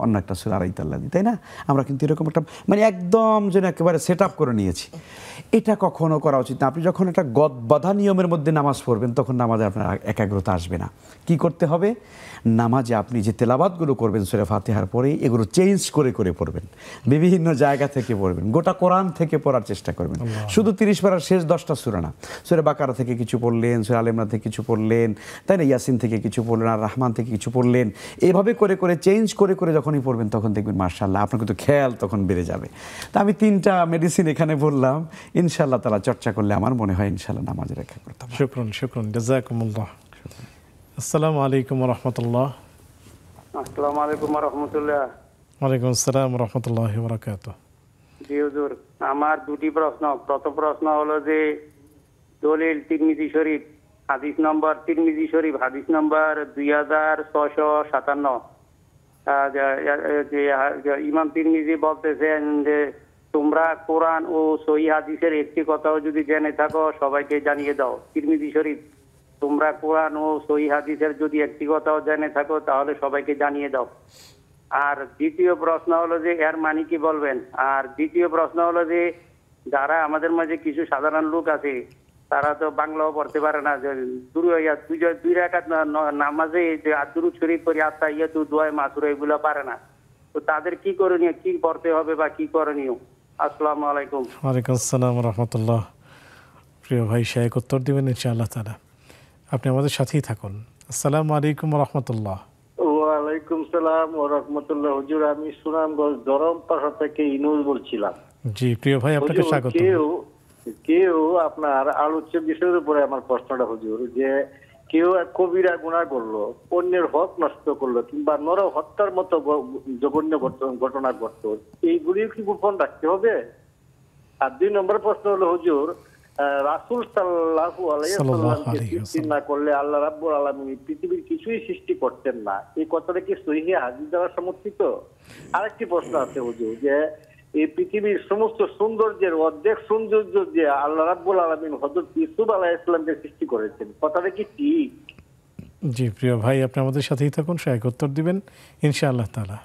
অন্য একটা সূরা আরাইতাল্লাযী, তাই না? আমরা কিন্তু এরকম একটা মানে একদম যেন একেবারে সেট আপ করে নিয়েছি। এটা কখনো করা উচিত না। আপনি যখন একটা বাঁধা নিয়মের মধ্যে নামাজ পড়বেন, তখন নামাজে আপনার একাগ্রতা আসবে না। কি করতে হবে? নামাজে আপনি যে তেলাওয়াতগুলো করবেন সূরা ফাতিহার পরে, এগুলো চেঞ্জ করে করে পড়বেন, বিভিন্ন জায়গা থেকে পড়বেন, গোটা কোরআন থেকে পড়ার চেষ্টা করবেন। শুধু 30 পারার শেষ 10টা সূরা না, সূরা বাকারা থেকে কিছু পড়লেন, সূরা আল ইমরান থেকে কিছু পড়লেন, তাই না, ইয়াসিন থেকে কিছু পড়লেন, আর রহমান থেকে কিছু পড়লেন। এভাবে করে করে চেঞ্জ করে করে যখনই পড়বেন, তখন দেখবেন মাশাআল্লাহ আপনার কিন্তু খেয়াল তখন বেড়ে যাবে। তা আমি 3টা মেডিসিন এখানে বললাম, ইনশাআল্লাহ তাআলা চর্চা করলে আমার মনে হয় ইনশাআল্লাহ নামাজের একাগ্রতা। শুকরান, জাযাকুমুল্লাহ। আসসালামু আলাইকুম ওয়া রাহমাতুল্লাহ। আসসালামু আলাইকুম ওয়া রাহমাতুল্লাহ। ওয়ালাইকুম আসসালাম ওয়া রাহমাতুল্লাহি ওয়া বারাকাতুহু। জি হুজুর, আমার 2টি প্রশ্ন। প্রথম প্রশ্ন হলো যে দলিল তিরমিজি শরীফ হাদিস নম্বর 2657, ইমাম তিরমিজি বলতেছেন যে তোমরা কোরআন ও সহিহ হাদিসের একটি কথাও যদি জেনে থাকো সবাইকে জানিয়ে দাও। তিরমিজি শরীফ, তোমরা কোরআন ও সহিহ হাদিসের যদি একটি কথাও জেনে থাকো তাহলে সবাইকে জানিয়ে দাও। আর দ্বিতীয় প্রশ্ন হলো যে এর মানে কি বলবেন। আর দ্বিতীয় প্রশ্ন হলো যে যারা আমাদের মাঝে কিছু সাধারণ লোক আছে, তারা তো বাংলাও পড়তে পারে না, যে দুই রাকাত নামাজে যে দুরূদ শরীফ পড়ি, আত্তাহিয়াতু, দোয়া মাসুরা, এগুলো পারে না, তো তাদের কি করণীয়, কি পড়তে হবে বা কি করণীয়? আসসালামু আলাইকুম। ওয়ালাইকুম আসসালাম ওয়া রাহমাতুল্লাহ। প্রিয় ভাই শায়েখ উত্তর দিবেন ইনশাআল্লাহ তাআলা। আপনি আমাদের সাথেই থাকুন। আসসালামু আলাইকুম ওয়া রাহমাতুল্লাহ। ওয়ালাইকুম সালাম ওয়া রাহমাতুল্লাহ। হুজুর, আমি সুনামগঞ্জ ধরমপাড়া থেকে ইনুস বলছিলাম। জি প্রিয় ভাই, আপনাকে স্বাগত। কেউ আপনার আলোচ্য বিষয়ের উপরে আমার প্রশ্নটা হুজুর, যে কেউ এক কবিরা গুনাহ করলো, অন্যের হক নষ্ট করলো, কিংবা নর হত্যার মতো জঘন্য ঘটনা ঘটলো, এইগুলিও কি গোপন রাখতে হবে? আর 2 নম্বর প্রশ্ন হলো হুজুর, রাসূল সাল্লাল্লাহু আলাইহি ওয়াসাল্লামকে সৃষ্টি না করলে আল্লাহ রাব্বুল আলামিন পৃথিবীর কিছুই সৃষ্টি করতেন না, এই কথাটা কি সহিহ হাদিস দ্বারা সমর্থিত? আরেকটি প্রশ্ন আছে হুজুর, যে এই পৃথিবীর সমস্ত সৌন্দর্যের অর্ধেক সৌন্দর্য যে আল্লাহ রাব্বুল আলামিন হযরত ইউসুফ আলাইহিস সালামকে সৃষ্টি করেছেন, কথাটা কি ঠিক? জি প্রিয় ভাই, আপনি আমাদের সাথেই থাকুন, শেখ উত্তর দিবেন ইনশাআল্লাহ তাআলা।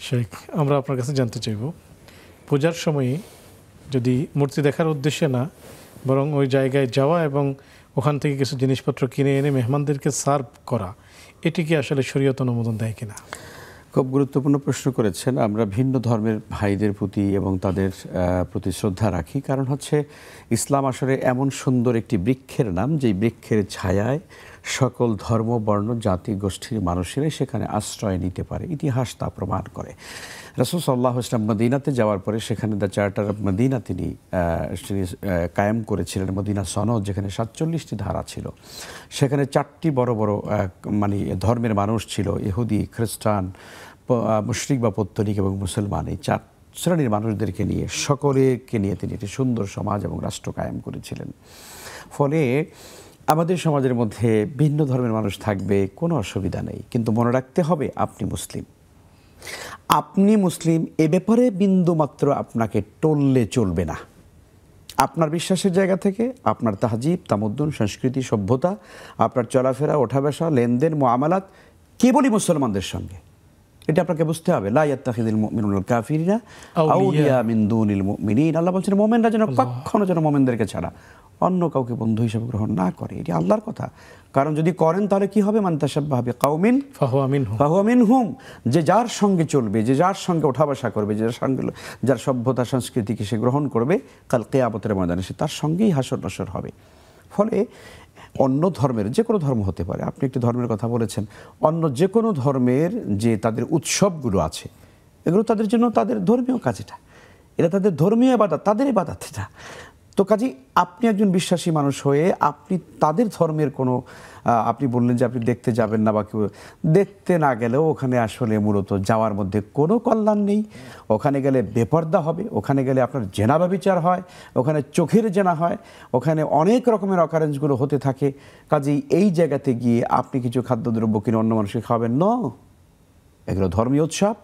শেখ, আমরা আপনার কাছে জানতে চাইব, পূজার সময়ে যদি মূর্তি দেখার উদ্দেশ্যে না, বরং ওই জায়গায় যাওয়া এবং ওখান থেকে কিছু জিনিসপত্র কিনে এনে মেহমানদেরকে সার্ভ করা, এটি কি আসলে শরীয়ত অনুমোদন দেয় কিনা? খুব গুরুত্বপূর্ণ প্রশ্ন করেছেন। আমরা ভিন্ন ধর্মের ভাইদের প্রতি এবং তাদের প্রতি শ্রদ্ধা রাখি, কারণ হচ্ছে ইসলাম আসলে এমন সুন্দর একটি বৃক্ষের নাম, যেই বৃক্ষের ছায়ায় সকল ধর্ম, বর্ণ, জাতি, গোষ্ঠীর মানুষেরাই সেখানে আশ্রয় নিতে পারে। ইতিহাস তা প্রমাণ করে। রাসূল সাল্লাল্লাহু আলাইহি ওয়াসাল্লাম মদিনাতে যাওয়ার পরে সেখানে দ্য চার্টার অফ মদিনা তিনি কায়েম করেছিলেন, মদিনা সনদ, যেখানে 47টি ধারা ছিল। সেখানে 4টি বড় বড় মানে ধর্মের মানুষ ছিল, ইহুদি, খ্রিস্টান, মুশরিক বা পৌত্তলিক এবং মুসলমান। এই 4 শ্রেণীর মানুষদেরকে নিয়ে, সকলকে নিয়ে তিনি একটি সুন্দর সমাজ এবং রাষ্ট্র কায়েম করেছিলেন। ফলে আমাদের সমাজের মধ্যে ভিন্ন ধর্মের মানুষ থাকবে, কোনো অসুবিধা নেই, কিন্তু মনে রাখতে হবে আপনি মুসলিম। আপনি মুসলিম এ ব্যাপারে বিন্দুমাত্র আপনাকে টললে চলবে না। আপনার বিশ্বাসের জায়গা থেকে আপনার তাহজিব, তামদ্দুন, সংস্কৃতি, সভ্যতা, আপনার চলাফেরা, ওঠা বসা, লেনদেন, মুআমালাত কেবলই মুসলমানদের সঙ্গে, এটা আপনাকে বুঝতে হবে। লা ইয়াত্তাখিযুল মুমিনুল কাফিরিনা আউলিয়া মিন দুনিল মুমিনিন। আল্লাহ বলছেন মুমিনরা যেন কখনো যেন মুমিনদেরকে ছাড়া অন্য কাউকে বন্ধু হিসেবে গ্রহণ না করে। এটি আল্লাহর কথা। কারণ যদি করেন তাহলে কি হবে? মান তাশাব্বাহা বিকাউমিন ফাহুয়া মিনহুম। যে যার সঙ্গে চলবে, যে যার সঙ্গে ওঠা বসা করবে, যে সঙ্গে যার সভ্যতা সংস্কৃতিকে সে গ্রহণ করবে, কাল কিয়ামতের ময়দানে সে তার সঙ্গেই হাসর নাসর হবে। ফলে অন্য ধর্মের যে কোনো ধর্ম হতে পারে, আপনি একটি ধর্মের কথা বলেছেন, অন্য যে কোনো ধর্মের যে তাদের উৎসবগুলো আছে, এগুলো তাদের জন্য তাদের ধর্মীয় কাজ, এটা তাদের ধর্মীয় ইবাদত, তাদের ইবাদত এটা। তো কাজেই আপনি একজন বিশ্বাসী মানুষ হয়ে আপনি তাদের ধর্মের কোনো, আপনি বললেন যে আপনি দেখতে যাবেন না, বা কেউ দেখতে না গেলেও ওখানে আসলে মূলত যাওয়ার মধ্যে কোনো কল্যাণ নেই। ওখানে গেলে বেপর্দা হবে, ওখানে গেলে আপনার জেনা ব্যভিচার হয়, ওখানে চোখের জেনা হয়, ওখানে অনেক রকমের অকারেন্সগুলো হতে থাকে। কাজেই এই জায়গাতে গিয়ে আপনি কিছু খাদ্যদ্রব্য কিনে অন্য মানুষকে খাওয়াবেন না। এগুলো ধর্মীয় উৎসব,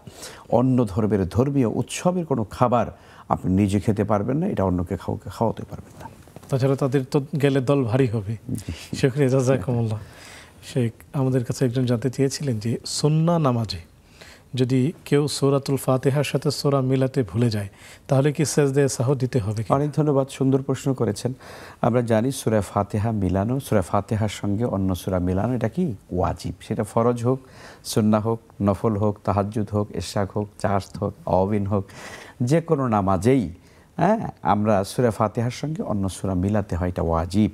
অন্য ধর্মের ধর্মীয় উৎসবের কোনো খাবার আপনি নিজে খেতে পারবেন না, এটা অন্যকে খাওয়াতে পারবেন না। তাছাড়া তাদের তো গেলে দল ভারী হবে। শুকরিয়া, জাযাকুমুল্লাহ। শেখ, আমাদের কাছে একজন জানতে চেয়েছিলেন যে সুন্নাহ নামাজে যদি কেউ সূরাতুল ফাতিহার সাথে সূরা মিলাতে ভুলে যায়, তাহলে কি সিজদায়ে সাহু দিতে হবে? অনেক ধন্যবাদ, সুন্দর প্রশ্ন করেছেন। আমরা জানি সূরা ফাতিহা মিলানো, সূরা ফাতিহার সঙ্গে অন্য সূরা মিলানো এটা কি ওয়াজিব। সেটা ফরজ হোক, সুন্নাহ হোক, নফল হোক, তাহাজ্জুদ হোক, ইশরাক হোক, চাশত হোক, আওয়াবিন হোক, যে কোনো নামাজেই আমরা সূরা ফাতিহার সঙ্গে অন্য সূরা মিলাতে হয়, এটা ওয়াজিব।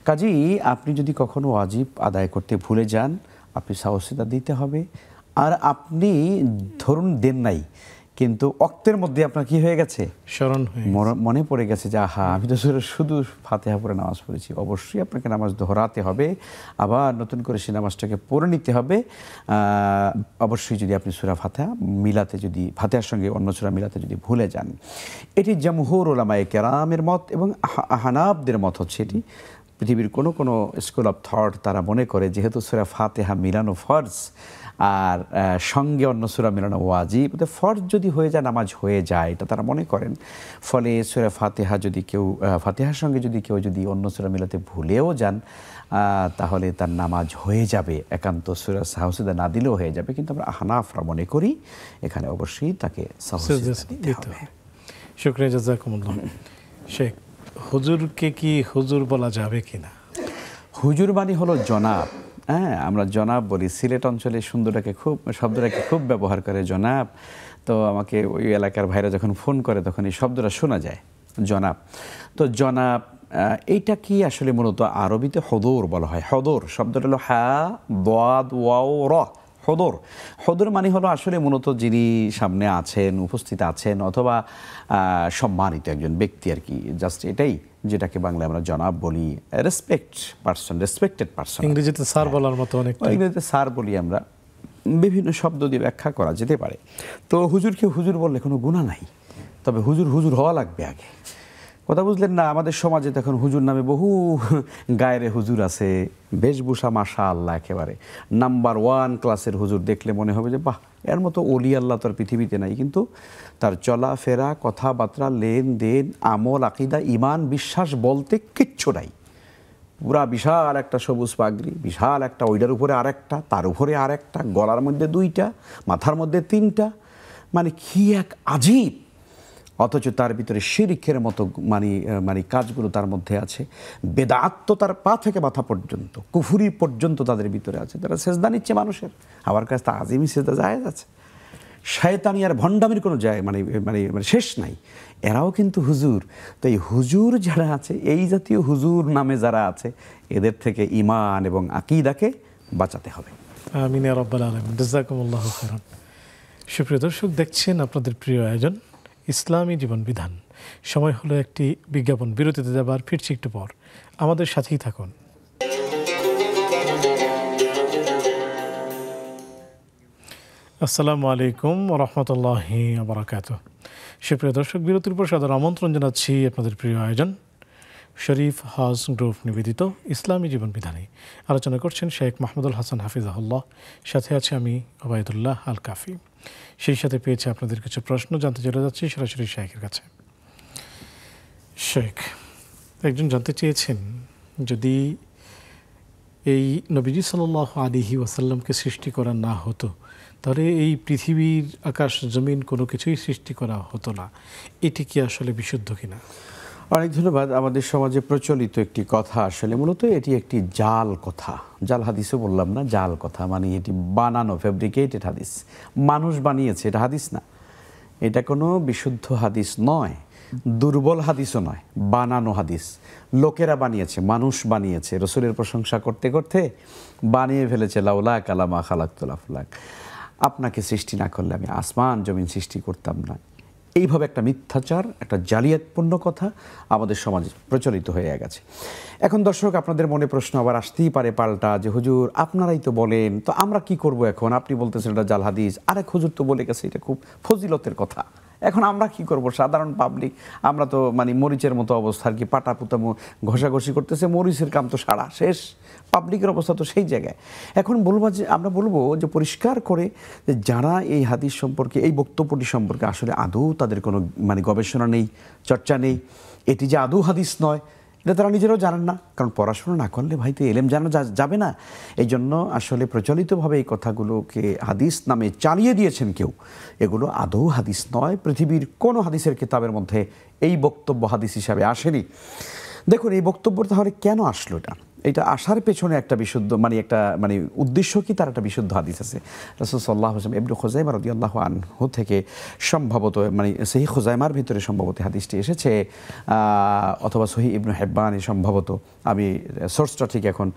কাজেই আপনি যদি কখনো ওয়াজিব আদায় করতে ভুলে যান, আপনি সাহসিতা দিতে হবে। আর আপনি ধরুন দেন নাই, কিন্তু অক্তের মধ্যে আপনার কি হয়ে গেছে, স্মরণ হয়ে মনে পড়ে গেছে যে আহা আমি তো শুধু ফাতিহা পড়ে নামাজ পড়েছি, অবশ্যই আপনাকে নামাজ দোহরাতে হবে, আবার নতুন করে সেই নামাজটাকে পড়ে নিতে হবে। অবশ্যই যদি আপনি সূরা ফাতিহা মিলাতে, যদি ফাতিহার সঙ্গে অন্য সূরা মিলাতে যদি ভুলে যান, এটি জমহুর উলামায়ে কেরামের মত এবং হানাফদের মত হচ্ছে। এটি পৃথিবীর কোনো স্কুল অফ থট তারা মনে করে যেহেতু সূরা ফাতিহা মিলানো ফরজ আর সঙ্গে অন্য সূরা মিলানো ওয়াজিব, ফরজ যদি হয়ে যায় নামাজ হয়ে যায়, এটা তারা মনে করেন। ফলে সূরা ফাতিহা যদি কেউ ফাতিহার সঙ্গে যদি অন্য সূরা মিলাতে ভুলেও যান, তাহলে তার নামাজ হয়ে যাবে, একান্ত সূরা সাহসিদা না দিলেও হয়ে যাবে। কিন্তু আমরা হানাফরা মনে করি এখানে অবশ্যই তাকে সাহসিদা দিতে হবে। শুকরিয়া, জাযাকুমুল্লাহ। শেখ, হুজুরকে কি হুজুর বলা যাবে কিনা? হুজুর মানে হলো জনাব। আমরা জনাব বলি, সিলেট অঞ্চলে শব্দটাকে খুব ব্যবহার করে জনাব। তো আমাকে ওই এলাকার ভাইরা যখন ফোন করে তখন এই শব্দটা শোনা যায়, জনাব। তো জনাব এইটা কি আসলে মূলত আরবিতে হদর বলা হয়। হদর শব্দটা হলো হা দাদ ওয়াও র, হদর। হদর মানে হলো আসলে মূলত যিনি সামনে আছেন, উপস্থিত আছেন, অথবা সম্মানিত একজন ব্যক্তি আর কি, জাস্ট এটাই, যেটাকে বাংলায় আমরা জনাব বলি। Respected person. ইংরেজিতে স্যার বলার মতো অনেক, ইংরেজিতে স্যার বলি আমরা। বিভিন্ন শব্দ দিয়ে ব্যাখ্যা করা যেতে পারে। তো হুজুরকে হুজুর বললে কোনো গুনাহ নাই, তবে হুজুর হওয়া লাগবে আগে। কথা বুঝলেন না? আমাদের সমাজে তো এখন হুজুর নামে বহু গায়েরে হুজুর আছে, বেশভূষা মাশাআল্লাহ একেবারে নাম্বার 1 ক্লাসের হুজুর। দেখলে মনে হবে যে বাহ, এর মতো ওলি আল্লাহ তো আর পৃথিবীতে নাই। কিন্তু তার চলাফেরা, কথাবার্তা, লেনদেন, আমল, আকীদা, ঈমান, বিশ্বাস বলতে কিচ্ছু নাই। পুরা বিশাল একটা সবুজ পাগড়ি, বিশাল একটা, ওইটার উপরে আরেকটা, তার উপরে আরেকটা, গলার মধ্যে 2টা, মাথার মধ্যে 3টা, মানে কি এক আজীব। অথচ তার ভিতরে শিরকের মতো মানে কাজগুলো তার মধ্যে আছে। বেদাত তো তার পা থেকে মাথা পর্যন্ত, কুফুরি পর্যন্ত তাদের ভিতরে আছে। তারা সেজদা নিচ্ছে মানুষের, আমার কাছে আজিমি সেজদা জায়েজ আছে। শয়তানি আর ভণ্ডামির কোনো মানে মানে মানে শেষ নাই। এরাও কিন্তু হুজুর। তো এই হুজুর যারা আছে, এই জাতীয় হুজুর নামে যারা আছে, এদের থেকে ঈমান এবং আকীদাকে বাঁচাতে হবে। আমিন ইয়া রাব্বাল আলামিন। জাযাকুমুল্লাহু খাইরান। সুপ্রিয় দর্শক, দেখছেন আপনাদের প্রিয় আয়োজন ইসলামী জীবন বিধান। সময় হলো একটি বিজ্ঞাপন বিরতিতে যাবার, ফিরছি একটু পর। আমাদের সাথেই থাকুন। আসসালামু আলাইকুম ওয়া রাহমাতুল্লাহি ওয়া বারাকাতুহু। সুপ্রিয় দর্শক, বিরতির পর সাদর আমন্ত্রণ জানাচ্ছি আপনাদের প্রিয় আয়োজন শরীফ হাউস গ্রুপ নিবেদিত ইসলামী জীবন বিধানে। আলোচনা করছেন শেখ মাহমুদুল হাসান হাফিজাহুল্লাহ, সাথে আছে আমি ওবায়দুল্লাহ আল কাফি। সেই সাথে পেয়েছে আপনাদের কিছু প্রশ্ন, জানতে চলে যাচ্ছি সরাসরি শেখের কাছে। শেখ, একজন জানতে চেয়েছেন, যদি এই নবীজি সাল্লাল্লাহু আলাইহি ওয়াসাল্লামকে সৃষ্টি করা না হতো, তাহলে এই পৃথিবীর আকাশ জমিন কোনো কিছুই সৃষ্টি করা হতো না, এটি কি আসলে বিশুদ্ধ কিনা? অনেক ধন্যবাদ। আমাদের সমাজে প্রচলিত একটি কথা, আসলে মূলত এটি একটি জাল কথা। জাল হাদিসও বললাম না, জাল কথা, মানে এটি বানানো, ফেব্রিকেটেড হাদিস। মানুষ বানিয়েছে, এটা হাদিস না। এটা কোনো বিশুদ্ধ হাদিস নয়, দুর্বল হাদিসও নয়, বানানো হাদিস। লোকেরা বানিয়েছে, মানুষ বানিয়েছে, রসুলের প্রশংসা করতে করতে বানিয়ে ফেলেছে লাউলা কালামা খালাকতুল আফলাক, আপনাকে সৃষ্টি না করলে আমি আসমান জমিন সৃষ্টি করতাম না। এইভাবে একটা মিথ্যাচার, একটা জালিয়াতপূর্ণ কথা আমাদের সমাজে প্রচলিত হয়ে গেছে। এখন দর্শক, আপনাদের মনে প্রশ্ন আবার আসতেই পারে পাল্টা, যে হুজুর আপনারাই তো বলেন, তো আমরা কি করব এখন? আপনি বলতেছেন এটা জাল হাদিস, আরেক হুজুর তো বলে গেছে এটা খুব ফজিলতের কথা, এখন আমরা কি করব? সাধারণ পাবলিক আমরা তো মানে মরিচের মতো অবস্থা, আর কি পাটা পুতা ঘষাঘষি করতেছে, মরিচের কাম তো সারা শেষ, পাবলিকের অবস্থা তো সেই জায়গায়। এখন আমরা বলবো যে পরিষ্কার করে, যে যারা এই হাদিস সম্পর্কে, এই বক্তব্যটি সম্পর্কে আসলে আদৌ তাদের কোনো মানে গবেষণা নেই, চর্চা নেই, এটি যে আদৌ হাদিস নয়, এটা তারা নিজেরাও জানেন না। কারণ পড়াশোনা না করলে ভাই তো এলেম জানা যাবে না। এই জন্য আসলে প্রচলিতভাবে এই কথাগুলোকে হাদিস নামে চালিয়ে দিয়েছেন কেউ, এগুলো আদৌ হাদিস নয়। পৃথিবীর কোনো হাদিসের কিতাবের মধ্যে এই বক্তব্য হাদিস হিসাবে আসেনি। দেখুন, এই বক্তব্য তাহলে কেন আসলো? এটা আসার পেছনে একটা বিশুদ্ধ একটা উদ্দেশ্য কি, তার একটা বিশুদ্ধ হাদিস আছে। রাসূল সাল্লাল্লাহু আলাইহি ওয়াসাল্লাম ইবনে খুযাইমা রাদিয়াল্লাহু আনহু থেকে সম্ভবত, সহিহ খুযাইমার ভিতরে সম্ভবত হাদিসটি এসেছে, অথবা সহিহ ইবনে হিব্বানে সম্ভবত, আমি সোর্সটা ঠিক এখন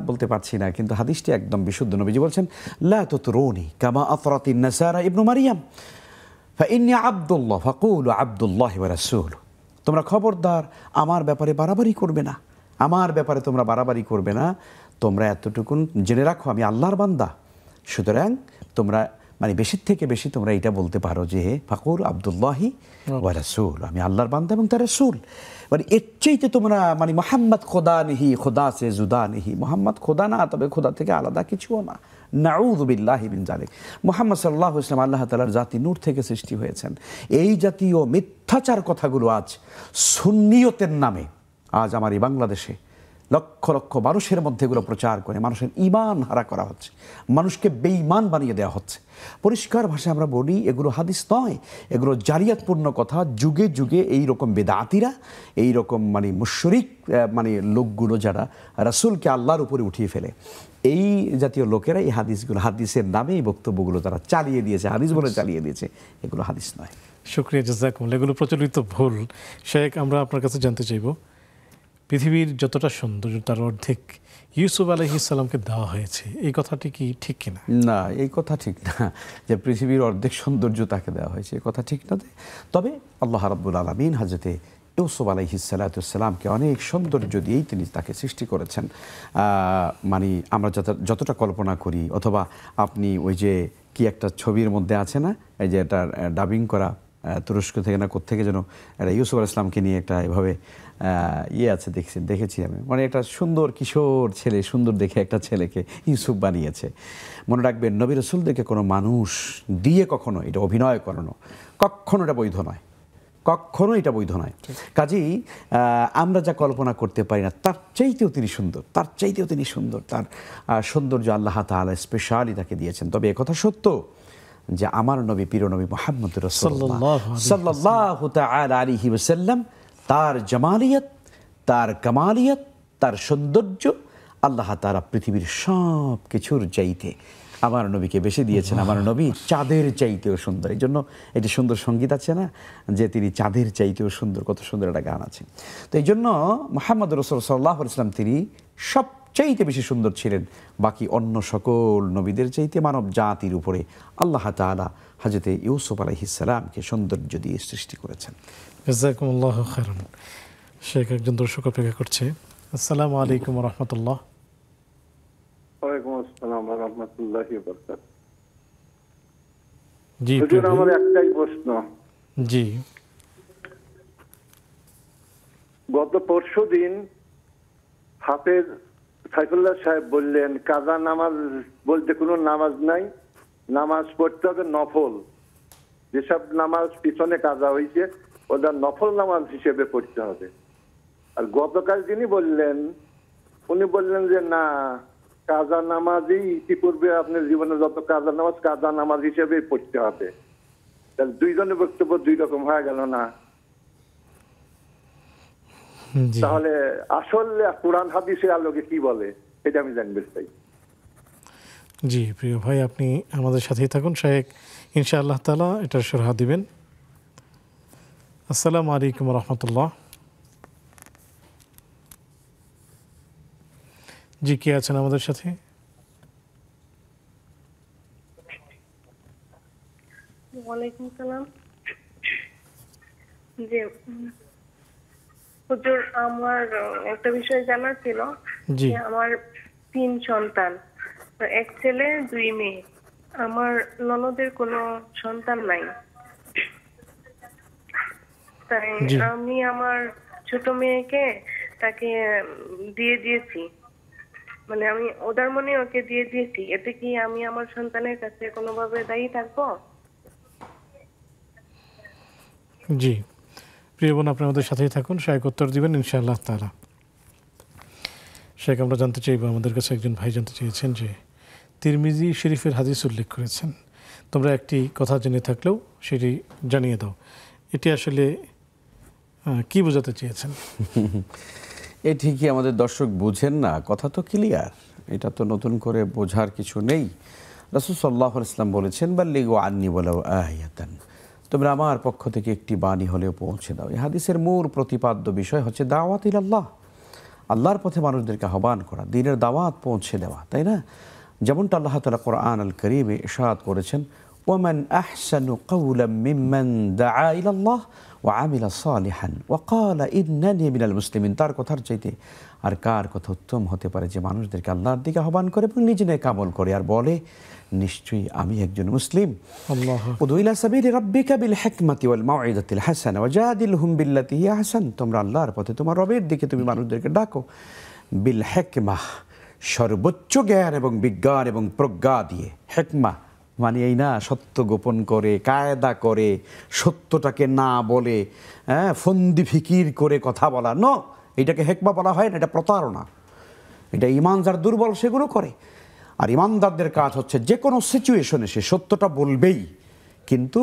বলতে পারছি না, কিন্তু হাদিসটি একদম বিশুদ্ধ। নবীজি বলছেন, লা তুতরুনি কামা আতরাতিন নাসারা ইবনু মারইয়াম ফাইন্নী আব্দুল্লাহ ফাকুলু আব্দুল্লাহি ওয়া রাসূলুহু। তোমরা খবরদার আমার ব্যাপারে বাড়াবাড়ি করবে না, আমার ব্যাপারে তোমরা বাড়াবাড়ি করবে না। তোমরা এতটুকুন জেনে রাখো, আমি আল্লাহর বান্দা। সুতরাং তোমরা বেশির থেকে বেশি তোমরা এটা বলতে পারো যে ফাকুল আব্দুল্লাহি ওয়া রাসূল, আমি আল্লাহর বান্দা এবং তার রাসূল। এর চাইতে তোমরা মুহাম্মদ খোদা নেহি, খোদা সে জুদা নেহি, মুহাম্মদ খোদা না, তবে খোদা থেকে আলাদা কিছুও না। নাউযু বিল্লাহি মিন যালিক। মুহাম্মদ সাল্লাল্লাহু আলাইহি ওয়াসাল্লাম আল্লাহ তাআলার জাতি নূর থেকে সৃষ্টি হয়েছেন। এই জাতীয় মিথ্যাচার কথাগুলো আজ সুন্নিয়তের নামে আজ আমার এই বাংলাদেশে লক্ষ লক্ষ মানুষের মধ্যে এগুলো প্রচার করে মানুষের ঈমান হারা করা হচ্ছে, মানুষকে বেঈমান বানিয়ে দেওয়া হচ্ছে। পরিষ্কার ভাষায় আমরা বলি, এগুলো হাদিস নয়, এগুলো জালিয়াতপূর্ণ কথা। যুগে যুগে এইরকম বেদাতিরা, এইরকম মুশরিক লোকগুলো যারা রাসূলকে আল্লাহর উপরে উঠিয়ে ফেলে, এই জাতীয় লোকেরা এই হাদিসগুলো, হাদিসের নামে এই বক্তব্যগুলো তারা চালিয়ে দিয়েছে, হাদিস বলে চালিয়ে দিয়েছে, এগুলো হাদিস নয়। শুকরিয়া, জাযাকুমুল্লাহ। এগুলো প্রচলিত ভুল। শেখ, আমরা আপনার কাছে জানতে চাইব, পৃথিবীর যতটা সৌন্দর্য তার অর্ধেক ইউসুফ আলাইহিস সালামকে দেওয়া হয়েছে, এই কথাটি কি ঠিক কিনা? না, এই কথা ঠিক না যে পৃথিবীর অর্ধেক সৌন্দর্য তাকে দেওয়া হয়েছে, এই কথা ঠিক না। তবে আল্লাহ রাব্বুল আলামিন হযরতে ইউসুফ আলাইহিস সালামকে অনেক সৌন্দর্য দিয়েই তিনি তাকে সৃষ্টি করেছেন। আমরা যতটা কল্পনা করি, অথবা আপনি ওই যে কি একটা ছবির মধ্যে আছে না, এই যে এটা ডাবিং করা তুরস্ক থেকে না কোত্থেকে যেন একটা ইউসুফ আলাইহিস সালামকে নিয়ে একটা এভাবে আছে দেখেছি আমি, মানে একটা সুন্দর কিশোর ছেলে, সুন্দর দেখে একটা ছেলেকে ইউসুফ বানিয়েছে। মনে রাখবেন, নবী রাসূলদেরকে কোনো মানুষ দিয়ে কখনো এটা অভিনয় করানো কখনো এটা বৈধ নয়, কখনো এটা বৈধ নয়। কাজেই আমরা যা কল্পনা করতে পারি না তার চাইতেও তিনি সুন্দর, তার চাইতেও তিনি সুন্দর, তার সৌন্দর্য আল্লাহ তাআলা স্পেশালি তাকে দিয়েছেন। তবে একথা সত্য যে আমার নবী, প্রিয় নবী মুহাম্মদ রাসূলুল্লাহ সাল্লাল্লাহু তাআলা আলাইহি ওয়াসাল্লাম, তার জামালিয়ত, তার কামালিয়ত, তার সৌন্দর্য আল্লাহ তাআলা পৃথিবীর সব কিছুর চাইতে আমার নবীকে বেশি দিয়েছেন। আমার নবী চাঁদের চাইতেও সুন্দর। এই জন্য এটি সুন্দর সঙ্গীত আছে না, যে তিনি চাঁদের চাইতেও সুন্দর, কত সুন্দর একটা গান আছে। তো এই জন্য মুহাম্মদ রাসূল সাল্লাল্লাহু আলাইহি ওয়াসাল্লাম তিনি সবচাইতে বেশি সুন্দর ছিলেন বাকি অন্য সকল নবীদের চাইতে। মানব জাতির উপরে আল্লাহ তাআলা হযরত ইউসুফ আলাইহিস সালামকে সৌন্দর্য দিয়ে সৃষ্টি করেছেন। জাযাকুমুল্লাহু খাইরান। শেখ একজন দর্শক অপেক্ষা করছে। আসসালামু আলাইকুম ওয়া রাহমাতুল্লাহ। ওয়ালাইকুম আসসালাম ওয়া রাহমাতুল্লাহি ওয়া বারাকাতুহু। জি হুজুর, আমার একটাই প্রশ্ন। জি, গত পরশুদিন হাফেজ সাইফুল্লাহ সাহেব বললেন কাজা নামাজ বলতে কোনো নামাজ নাই, নামাজ পড়তে হবে নফল। যেসব নামাজ পিছনে কাজা হয়েছে ওটা নফল নামাজ হিসেবে পড়তে হবে। আর গতকাল যিনি বললেন উনি বললেন যে না, কাজা নামাজই ইতিপূর্বে আপনার জীবনে যত কাজা নামাজ হিসেবে পড়তে হবে। তাহলে দুইজনের বক্তব্য দুই রকম হয়ে গেল না? জি, তাহলে আসলে কোরআন হাদিসের আলোকে কি বলে এটা আমি জানতে চাই। জি প্রিয় ভাই, আপনি আমাদের সাথেই থাকুন। শেখ ইনশাআল্লাহ তাআলা এটার শরহ দিবেন। আসসালামু আলাইকুম ওয়া রাহমাতুল্লাহ। জি, কে আছেন আমাদের সাথে? ওয়ালাইকুম সালাম। জি হুজুর, আমার একটা বিষয় জানার ছিল। জি, যে আমার 3 সন্তান, এক ছেলে 2 মেয়ে। আমার ননদের কোনো সন্তান নাই, তাই জি। আমি আমার ছোট মেয়েকে তাকে দিয়ে দিয়েছি, মানে আমি ওদের মনে ওকে দিয়ে দিয়েছি। এতে কি আমি আমার সন্তানের কাছে কোনোভাবে দায়ী থাকবো? জি প্রিয় বোন, আপনি আমাদের সাথেই থাকুন। শেখ উত্তর দিবেন ইনশাআল্লাহ তাআলা। শেখ, আমরা জানতে চাইব, আমাদের কাছে একজন ভাই জানতে চেয়েছেন যে তিরমিজি শরীফের হাদিস উল্লেখ করেছেন, তোমরা একটি কথা জেনে থাকলেও সেটি জানিয়ে দাও। এটি আসলে কি বোঝাতে চেয়েছেন? এ ঠিকই, আমাদের দর্শক বুঝেন না, কথা তো ক্লিয়ার, এটা তো নতুন করে বোঝার কিছু নেই। রাসূল সাল্লাল্লাহু আলাইহি ওয়াসাল্লাম বলেছেন বাল্লিগু আন্নী ওয়ালাউ আয়াতান, তোমরা আমার পক্ষ থেকে একটি বাণী হলেও পৌঁছে দাও। এই হাদিসের মূল প্রতিপাদ্য বিষয় হচ্ছে দাওয়াত ইলাল্লাহ, আল্লাহর পথে মানুষদেরকে আহ্বান করা, দ্বীনের দাওয়াত পৌঁছে দেওয়া, তাই না? যেমনটা আল্লাহ তাআলা কোরআন আল কারীমে ইরশাদ করেছেন, ওয়ামান আহসানু কাওলাম মিম্মান দাআ ইলাল্লাহ ওয়া আমিলা সালিহান ওয়া ক্বালা ইন্নানি মিনাল মুসলিমিন। তার কথার চাইতে আর কার কথা উত্তম হতে পারে যে মানুষদেরকে আল্লাহর দিকে আহ্বান করে এবং নিজে নেক আমল করে আর বলে নিশ্চয়ই আমি একজন মুসলিম। আল্লাহ, উদু ইলা সাবিলি রাব্বিকা বিল হিকমাতি ওয়াল মাউইযাতিল হাসানা ওয়াজাদিলহুম বিল্লাতি হিয়া আহসান। তোমরা আল্লাহর পথে তোমার রবের দিকে তুমি মানুষদেরকে ডাকো বিল হিকমাহ, সর্বোচ্চ জ্ঞান এবং বিজ্ঞান এবং প্রজ্ঞা দিয়ে। হিকমা মানে এই না সত্য গোপন করে, কায়দা করে, সত্যটাকে না বলে ফন্দি ফিকির করে কথা বলা, ন, এটাকে হিকমা বলা হয় না, এটা প্রতারণা। এটা ঈমান যার দুর্বল সেগুলো করে। আর ঈমানদারদের কাজ হচ্ছে যে কোনো সিচুয়েশনে সে সত্যটা বলবেই, কিন্তু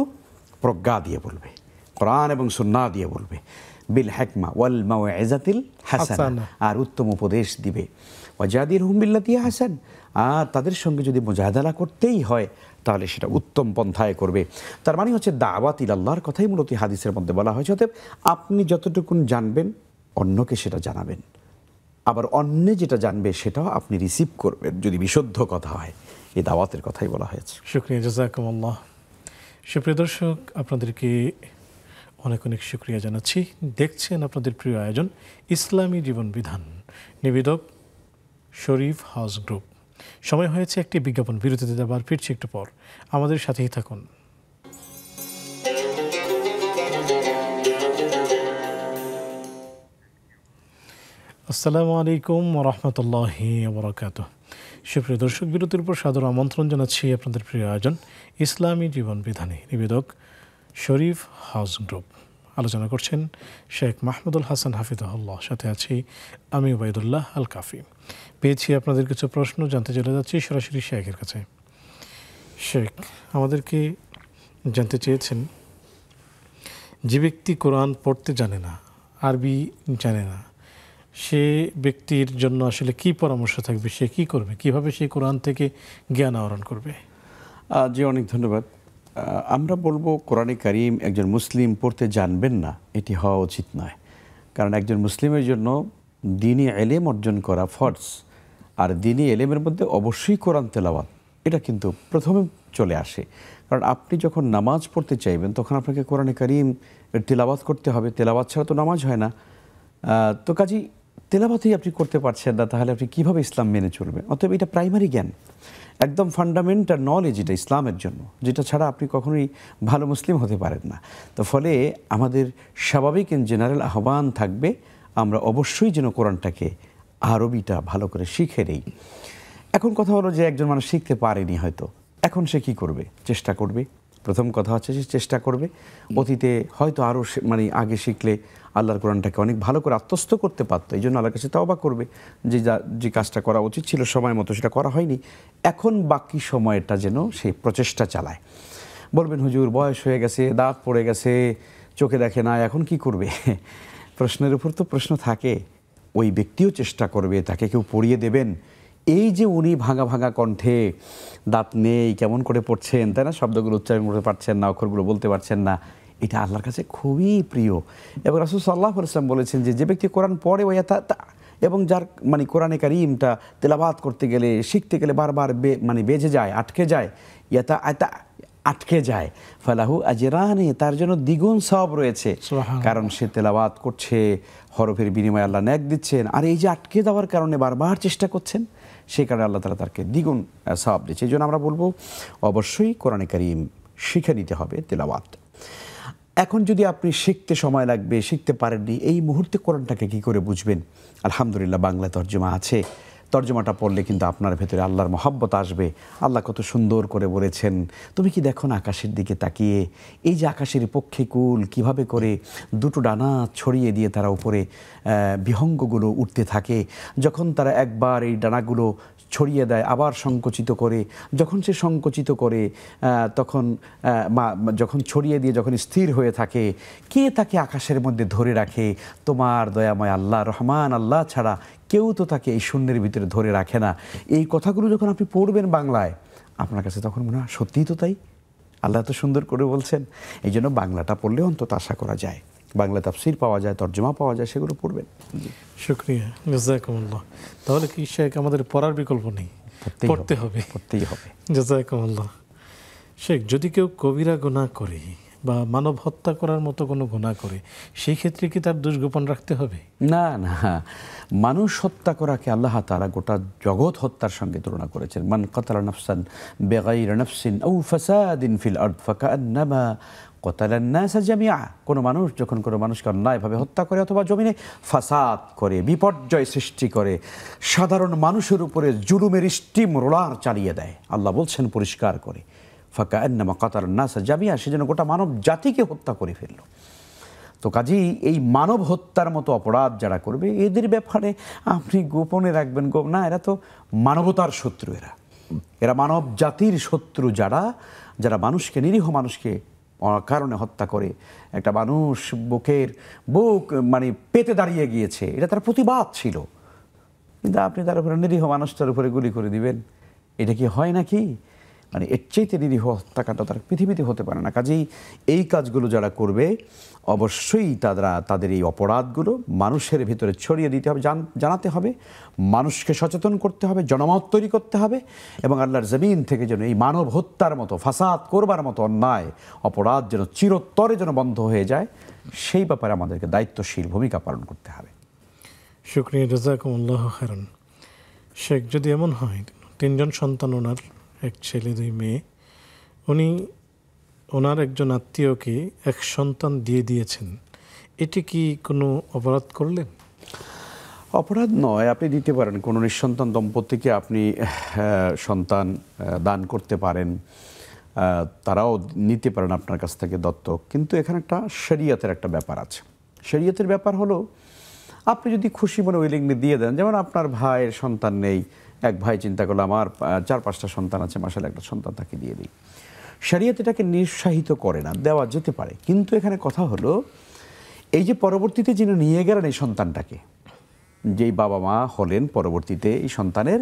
প্রজ্ঞা দিয়ে বলবে, কোরআন এবং সুন্নাহ দিয়ে বলবে। বিল হিকমা ওয়াল মাউইযাতিল হাসানা, আর উত্তম উপদেশ দিবে। ওয়াজাদিলহুম বিল্লাতি হিয়া আহসান, আর তাদের সঙ্গে যদি মুজাহাদা করতেই হয় তাহলে সেটা উত্তম পন্থায় করবে। তার মানে হচ্ছে দাওয়াত ইলাল্লাহর কথাই মূলত হাদিসের মধ্যে বলা হয়েছে। অতএব আপনি যতটুকুন জানবেন অন্যকে সেটা জানাবেন, আবার অন্য যেটা জানবে সেটাও আপনি রিসিভ করবেন যদি বিশুদ্ধ কথা হয়। এই দাওয়াতের কথাই বলা হয়েছে। শুকরিয়া, জাযাকুমুল্লাহ। সুপ্রিয় দর্শক, আপনাদেরকে অনেক অনেক শুকরিয়া জানাচ্ছি। দেখছেন আপনাদের প্রিয় আয়োজন ইসলামী জীবন বিধান, নিবেদক শরীফ হাউস গ্রুপ। সময় হয়েছে একটি বিজ্ঞাপন বিরতিতে যাবার, ফিরছি একটু পর, আমাদের সাথেই থাকুন। আসসালামু আলাইকুম রহমতুল্লাহি ওবরাকাতুহ। সুপ্রিয় দর্শক, বিরতির উপর সাদর আমন্ত্রণ জানাচ্ছি আপনাদের প্রিয় আয়োজন ইসলামী জীবন বিধানে। নিবেদক শরীফ হাউস গ্রুপ। আলোচনা করছেন শেখ মাহমুদুল হাসান হাফিজাহুল্লাহ, সাথে আছি আমি ওবায়দুল্লাহ আল কাফি। পেয়েছি আপনাদের কিছু প্রশ্ন, জানতে চলে যাচ্ছি সরাসরি শেখের কাছে। শেখ আমাদেরকে জানতে চেয়েছেন, যে ব্যক্তি কোরআন পড়তে জানে না, আরবি জানে না, সে ব্যক্তির জন্য আসলে কি পরামর্শ থাকবে? সে কি করবে? কিভাবে সে কোরআন থেকে জ্ঞান আহরণ করবে? জি, অনেক ধন্যবাদ। আমরা বলবো কোরআনে কারিম একজন মুসলিম পড়তে জানবেন না, এটি হওয়া উচিত নয়। কারণ একজন মুসলিমের জন্য দ্বীনি এলেম অর্জন করা ফরজ, আর দ্বীনি এলেমের মধ্যে অবশ্যই কোরআন তেলাওয়াত এটা কিন্তু প্রথমে চলে আসে। কারণ আপনি যখন নামাজ পড়তে চাইবেন তখন আপনাকে কোরআনে কারিম তেলাওয়াত করতে হবে। তেলাওয়াত ছাড়া তো নামাজ হয় না। তো কাজেই তেলাওয়াতই আপনি করতে পারছেন না, তাহলে আপনি কীভাবে ইসলাম মেনে চলবেন? অতএব এটা প্রাইমারি জ্ঞান, একদম ফান্ডামেন্টাল নলেজ এটা ইসলামের জন্য, যেটা ছাড়া আপনি কখনোই ভালো মুসলিম হতে পারেন না। তো ফলে আমাদের স্বাভাবিক ইন জেনারেল আহ্বান থাকবে আমরা অবশ্যই যেন কোরআনটাকে আরবিটা ভালো করে শিখে নেই। এখন কথা হলো যে একজন মানুষ শিখতে পারেনি হয়তো, এখন সে কী করবে? চেষ্টা করবে। প্রথম কথা হচ্ছে যে চেষ্টা করবে। অতীতে হয়তো আরও আগে শিখলে আল্লাহর কোরআনটাকে অনেক ভালো করে আত্মস্থ করতে পারতো, এই জন্য আল্লাহর কাছে তওবা করবে যে কাজটা করা উচিত ছিল সময় মতো সেটা করা হয়নি, এখন বাকি সময়টা যেন সে প্রচেষ্টা চালায়। বলবেন হুজুর বয়স হয়ে গেছে, দাঁত পড়ে গেছে, চোখে দেখে না, এখন কি করবে? প্রশ্নের উপর তো প্রশ্ন থাকে। ওই ব্যক্তিও চেষ্টা করবে, তাকে কেউ পড়িয়ে দেবেন। এই যে উনি ভাঙা ভাঙা কণ্ঠে, দাঁত নেই, কেমন করে পড়ছেন, তাই না, শব্দগুলো উচ্চারণ করতে পারছেন না, অক্ষরগুলো বলতে পারছেন না, এটা আল্লাহর কাছে খুবই প্রিয়। এবং রাসূল সাল্লাল্লাহু আলাইহি ওয়াসাল্লাম বলেছেন যে ব্যক্তি কোরআন পড়ে এবং যার কোরআনে কারিমটা তেলাওয়াত করতে গেলে, শিখতে গেলে বারবার বেজে যায়, আটকে যায়, ফালাহু আজরানে, তার জন্য দ্বিগুণ সওয়াব রয়েছে। কারণ সে তেলাওয়াত করছে, হরফের বিনিময়ে আল্লাহ নেক দিচ্ছেন, আর এই যে আটকে দেওয়ার কারণে বারবার চেষ্টা করছেন, সেই কারণে আল্লাহ তাআলা তাকে দ্বিগুণ সওয়াব দিচ্ছে। এই জন্য আমরা বলবো অবশ্যই কোরআনে কারিম শিখে নিতে হবে তেলাওয়াত। এখন যদি আপনি শিখতে সময় লাগবে, শিখতে পারেননি, এই মুহূর্তে কোরআনটাকে কী করে বুঝবেন? আলহামদুলিল্লাহ বাংলা তর্জমা আছে। তর্জমাটা পড়লে কিন্তু আপনার ভেতরে আল্লাহর মহব্বত আসবে। আল্লাহ কত সুন্দর করে বলেছেন, তুমি কি দেখো না আকাশের দিকে তাকিয়ে, এই যে আকাশের পক্ষীকুল কীভাবে করে দুটো ডানা ছড়িয়ে দিয়ে তারা উপরে বিহঙ্গগুলো উঠতে থাকে, যখন তারা একবার এই ডানাগুলো ছড়িয়ে দেয় আবার সংকুচিত করে, যখন সে সংকুচিত করে তখন যখন ছড়িয়ে দিয়ে যখন স্থির হয়ে থাকে, কে তাকে আকাশের মধ্যে ধরে রাখে? তোমার দয়াময় আল্লাহ, রহমান আল্লাহ ছাড়া কেউ তো তাকে এই শূন্যের ভিতরে ধরে রাখে না। এই কথাগুলো যখন আপনি পড়বেন বাংলায়, আপনার কাছে তখন মনে হয় সত্যিই তো তাই, আল্লাহ তো সুন্দর করে বলছেন। এই জন্য বাংলাটা পড়লে অন্তত আশা করা যায়, বাংলা তাফসীর পাওয়া যায়, তর্জমা পাওয়া যায়, সেগুলো পড়বেন। শুকরিয়া, জাযাকুমুল্লাহ। তাহলে কি শেখ আমাদের পড়ার বিকল্প নেই, পড়তেই হবে। জাযাকুমুল্লাহ। শেখ, যদি কেউ কবিরা গুনাহ করে বা মানব হত্যা করার মতো কোনো গুনাহ করে, সেই ক্ষেত্রে কি তার দোষ গোপন রাখতে হবে? না, মানুষ হত্যা করাকে আল্লাহ তাআলা গোটা জগৎ হত্যার সঙ্গে তুলনা করেছেন। মান কাতালা নাফসান বিগাইরি নাফসিন আও ফাসাদিন ফিল আরদ ফাকান্নামা কাতালান নাস জামিআ। কোনো মানুষ যখন কোনো মানুষকে অন্যায়ভাবে হত্যা করে অথবা জমিনে ফাসাদ করে, বিপর্যয় সৃষ্টি করে, সাধারণ মানুষের উপরে জুলুমের স্টিম রোলার চালিয়ে দেয়, আল্লাহ বলছেন পরিষ্কার করে, ফাকান্নামা কাতালান নাস জামিআ, সেজন্য গোটা মানব জাতিকে হত্যা করে ফেলল। তো কাজেই এই মানব হত্যার মতো অপরাধ যারা করবে, এদের ব্যাপারে আপনি গোপনে রাখবেন না, এরা তো মানবতার শত্রু, এরা মানব জাতির শত্রু। যারা মানুষকে, নিরীহ মানুষকে কারণে হত্যা করে, একটা মানুষ বুক পেতে দাঁড়িয়ে গিয়েছে, এটা তার প্রতিবাদ ছিল, কিন্তু আপনি তার উপরে, নিরীহ মানুষটার উপরে গুলি করে দিবেন, এটা কি হয় নাকি? এর চাইতে নিরীহ হত্যাকাণ্ড তার পৃথিবীতে হতে পারে না। কাজেই এই কাজগুলো যারা করবে, অবশ্যই তাদের এই অপরাধগুলো মানুষের ভিতরে ছড়িয়ে দিতে হবে, জানাতে হবে, মানুষকে সচেতন করতে হবে, জনমত তৈরি করতে হবে, এবং আল্লাহর জমিন থেকে যেন এই মানব হত্যার মতো, ফাসাদ করবার মতো অন্যায় অপরাধ যেন চিরতরে যেন বন্ধ হয়ে যায়, সেই ব্যাপারে আমাদেরকে দায়িত্বশীল ভূমিকা পালন করতে হবে। শুকরিয়া, জাযাকুমুল্লাহু খাইরান। শেখ, যদি এমন হয় 3জন সন্তান, ওনার এক ছেলে 2 মেয়ে, উনি ওনার একজন আত্মীয়কে এক সন্তান দিয়ে দিয়েছেন, এটি কি কোনো অপরাধ করলেন? অপরাধ নয়, আপনি দিতে পারেন। কোনো নিঃসন্তান দম্পতিকে আপনি সন্তান দান করতে পারেন, তারাও নিতে পারেন আপনার কাছ থেকে দত্তক। কিন্তু এখানে একটা শরিয়তের একটা ব্যাপার আছে। শরিয়তের ব্যাপার হলো, আপনি যদি খুশি মনে উইলিংলি দিয়ে দেন, যেমন আপনার ভাইয়ের সন্তান নেই, এক ভাই চিন্তা করলো আমার 4-5টা সন্তান আছে, মাশাআল্লাহ একটা সন্তান তাকে দিয়ে দিই, শরিয়ত এটাকে নিরুৎসাহিত করে না, দেওয়া যেতে পারে। কিন্তু এখানে কথা হলো, এই যে পরবর্তীতে যিনি নিয়ে গেলেন এই সন্তানটাকে, যেই বাবা মা হলেন পরবর্তীতে এই সন্তানের,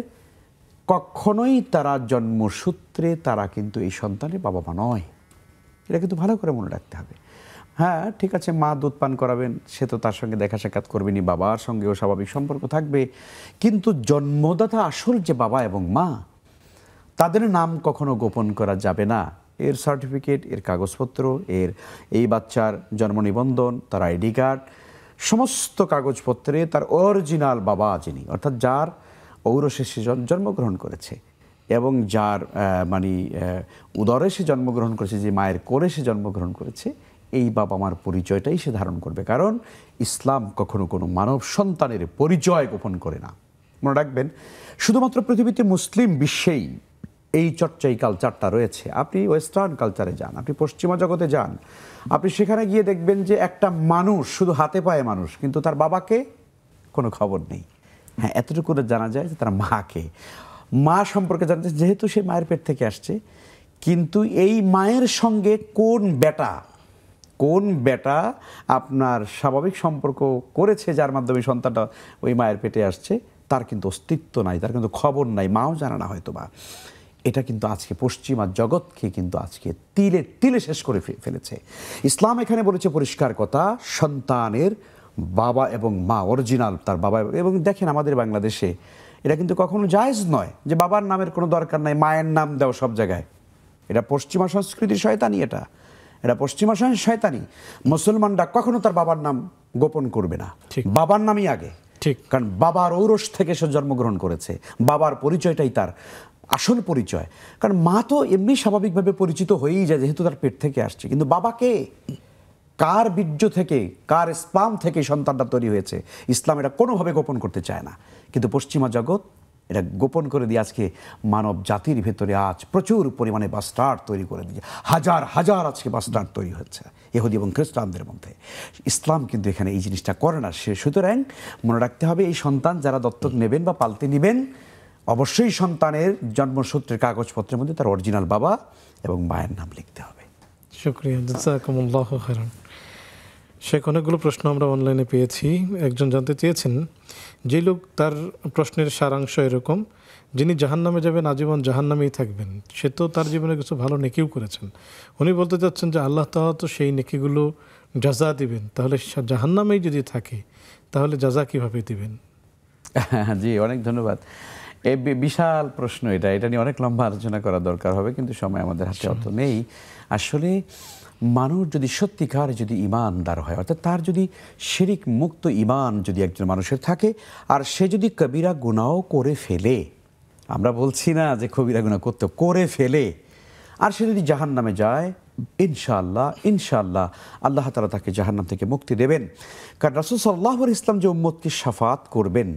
কখনোই তারা জন্মসূত্রে তারা কিন্তু এই সন্তানের বাবা মা নয়। এটা কিন্তু ভালো করে মনে রাখতে হবে। হ্যাঁ ঠিক আছে, মা দুধ পান করাবেন, সে তো তার সঙ্গে দেখা সাক্ষাৎ করবেনই, বাবার সঙ্গেও স্বাভাবিক সম্পর্ক থাকবে, কিন্তু জন্মদাতা আসল যে বাবা এবং মা, তাদের নাম কখনো গোপন করা যাবে না। এর সার্টিফিকেট, এর কাগজপত্র, এর এই বাচ্চার জন্ম নিবন্ধন, তার আইডি কার্ড, সমস্ত কাগজপত্রে তার অরিজিনাল বাবা যিনি, অর্থাৎ যার ঔরসে সে জন্মগ্রহণ করেছে এবং যার উদরে সে জন্মগ্রহণ করেছে, যে মায়ের কোলে সে জন্মগ্রহণ করেছে, এই বাবা মার পরিচয়টাই সে ধারণ করবে। কারণ ইসলাম কখনো কোনো মানব সন্তানের পরিচয় গোপন করে না। মনে রাখবেন, শুধুমাত্র পৃথিবীতে মুসলিম বিশ্বেই এই চর্চা, এই কালচারটা রয়েছে। আপনি ওয়েস্টার্ন কালচারে যান, আপনি পশ্চিমা জগতে যান, আপনি সেখানে গিয়ে দেখবেন যে একটা মানুষ শুধু হাতে পায়ে মানুষ, কিন্তু তার বাবাকে কোনো খবর নেই। হ্যাঁ, এতটুকু জানা যায় যে তার মাকে, মা সম্পর্কে জানতে, যেহেতু সে মায়ের পেট থেকে আসছে, কিন্তু এই মায়ের সঙ্গে কোন বেটা আপনার স্বাভাবিক সম্পর্ক করেছে, যার মাধ্যমে সন্তানটা ওই মায়ের পেটে আসছে, তার কিন্তু অস্তিত্ব নাই, তার কিন্তু খবর নাই, মাও জানে না হয়তো বা। এটা কিন্তু আজকে পশ্চিমা জগৎকে কিন্তু আজকে তিলে তিলে শেষ করে ফেলেছে। ইসলাম এখানে বলেছে পরিষ্কার কথা, সন্তানের বাবা এবং মা অরিজিনাল তার বাবা। এবং দেখেন আমাদের বাংলাদেশে এটা কিন্তু কখনো জায়েজ নয় যে বাবার নামের কোনো দরকার নাই, মায়ের নাম দেওয়া সব জায়গায়। এটা পশ্চিমা সংস্কৃতির শয়তানি, এটা পশ্চিমা শয়তানি। মুসলমানরা কখনো তার বাবার নাম গোপন করবে না, বাবার নামই আগে। ঠিক, কারণ বাবার ঔরস থেকে সে জন্মগ্রহণ করেছে, বাবার পরিচয়টাই তার আসল পরিচয়। কারণ মা তো এমনি স্বাভাবিকভাবে পরিচিত হয়েই যায়, যেহেতু তার পেট থেকে আসছে। কিন্তু বাবাকে, কার বীর্য থেকে, কার স্পাম থেকে সন্তানটা তৈরি হয়েছে, ইসলাম এটা কোনোভাবে গোপন করতে চায় না। কিন্তু পশ্চিমা জগৎ এটা গোপন করে দিয়ে আজকে মানব জাতির ভেতরে আজ প্রচুর পরিমাণে বাস্টার্ড তৈরি করে দিয়ে, হাজার হাজার আজকে বাস্টার্ড তৈরি হচ্ছে ইহুদি এবং খ্রিস্টানদের মধ্যে। ইসলাম কিন্তু এখানে এই জিনিসটা করে না। সুতরাং মনে রাখতে হবে, এই সন্তান যারা দত্তক নেবেন বা পালতে নেবেন, অবশ্যই সন্তানের জন্মসূত্রের কাগজপত্রের মধ্যে তার অরিজিনাল বাবা এবং মায়ের নাম লিখতে হবে। শুকরিয়া, জাযাকুমুল্লাহু খাইরান। শেখ, অনেকগুলো প্রশ্ন আমরা অনলাইনে পেয়েছি। একজন জানতে চেয়েছেন, যে লোক, তার প্রশ্নের সারাংশ এরকম, যিনি জাহান্নামে যাবেন, আজীবন জাহান্নামেই থাকবেন, সে তো তার জীবনে কিছু ভালো নেকিও করেছেন। উনি বলতে চাচ্ছেন যে আল্লাহ তাআলা তো সেই নেকিগুলো জাযা দিবেন, তাহলে জাহান্নামেই যদি থাকে তাহলে জাযা কিভাবে দিবেন? জি, অনেক ধন্যবাদ। এই বিশাল প্রশ্ন, এটা নিয়ে অনেক লম্বা আলোচনা করা দরকার হবে, কিন্তু সময় আমাদের হাতে অত নেই। আসলে মানুষ যদি সত্যিকার যদি ইমানদার হয়, অর্থাৎ তার যদি শিরিক মুক্ত ইমান যদি একজন মানুষের থাকে, আর সে যদি কবিরা গুনাহও করে ফেলে, আমরা বলছি না যে কবিরা গুনাহ করে ফেলে, আর সে যদি জাহান্নামে যায়, ইনশাআল্লাহ আল্লাহ তাআলা তাকে জাহান্নাম থেকে মুক্তি দেবেন। কারণ রাসূল সাল্লাল্লাহু আলাইহি ওয়াসাল্লাম যে উম্মতকে শাফাত করবেন,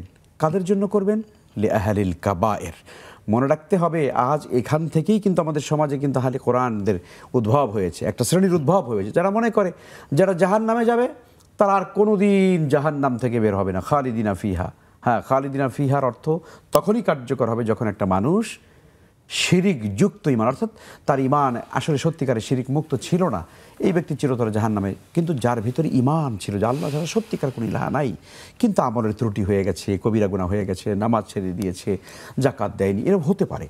কাদের জন্য করবেন? লিআহলিল কাবায়ের। মনে রাখতে হবে, আজ এখান থেকেই কিন্তু আমাদের সমাজে কিন্তু আহলে কোরআনদের উদ্ভব হয়েছে, একটা শ্রেণীর উদ্ভব হয়েছে, যারা মনে করে যারা জাহান্নামে যাবে তারা আর কোনোদিন জাহান্নাম থেকে বের হবে না, খালিদিনা ফিহা। হ্যাঁ, খালিদিনা ফিহার অর্থ তখনই কার্যকর হবে যখন একটা মানুষ শিরিক যুক্ত ইমান, অর্থাৎ তার ইমান আসলে সত্যিকারের শিরিক মুক্ত ছিল না, এই ব্যক্তি চিরতরে জাহান্নামে। কিন্তু যার ভিতরে ইমান ছিল যে আল্লাহ ছাড়া সত্যিকার কোনো ইলাহা নাই, কিন্তু আমলের ত্রুটি হয়ে গেছে, কবিরা গুনাহ হয়ে গেছে, নামাজ ছেড়ে দিয়েছে, জাকাত দেয়নি, এরকম হতে পারে,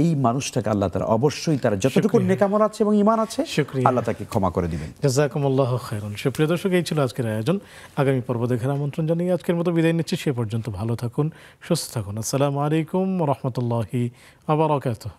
এই মানুষটাকে আল্লাহ তাআলা অবশ্যই তার যতটুকু নেকামল আছে এবং ইমান আছে, আল্লাহ তাকে ক্ষমা করে দিবেন। জাযাকুমুল্লাহু খাইরান। সুপ্রিয় দর্শক, এই ছিল আজকের আয়োজন। আগামী পর্ব দেখার আমন্ত্রণ জানিয়ে আজকের মতো বিদায় নিচ্ছি। সে পর্যন্ত ভালো থাকুন, সুস্থ থাকুন। আসসালামু আলাইকুম ওয়া রাহমাতুল্লাহি ওয়া বারাকাতুহু।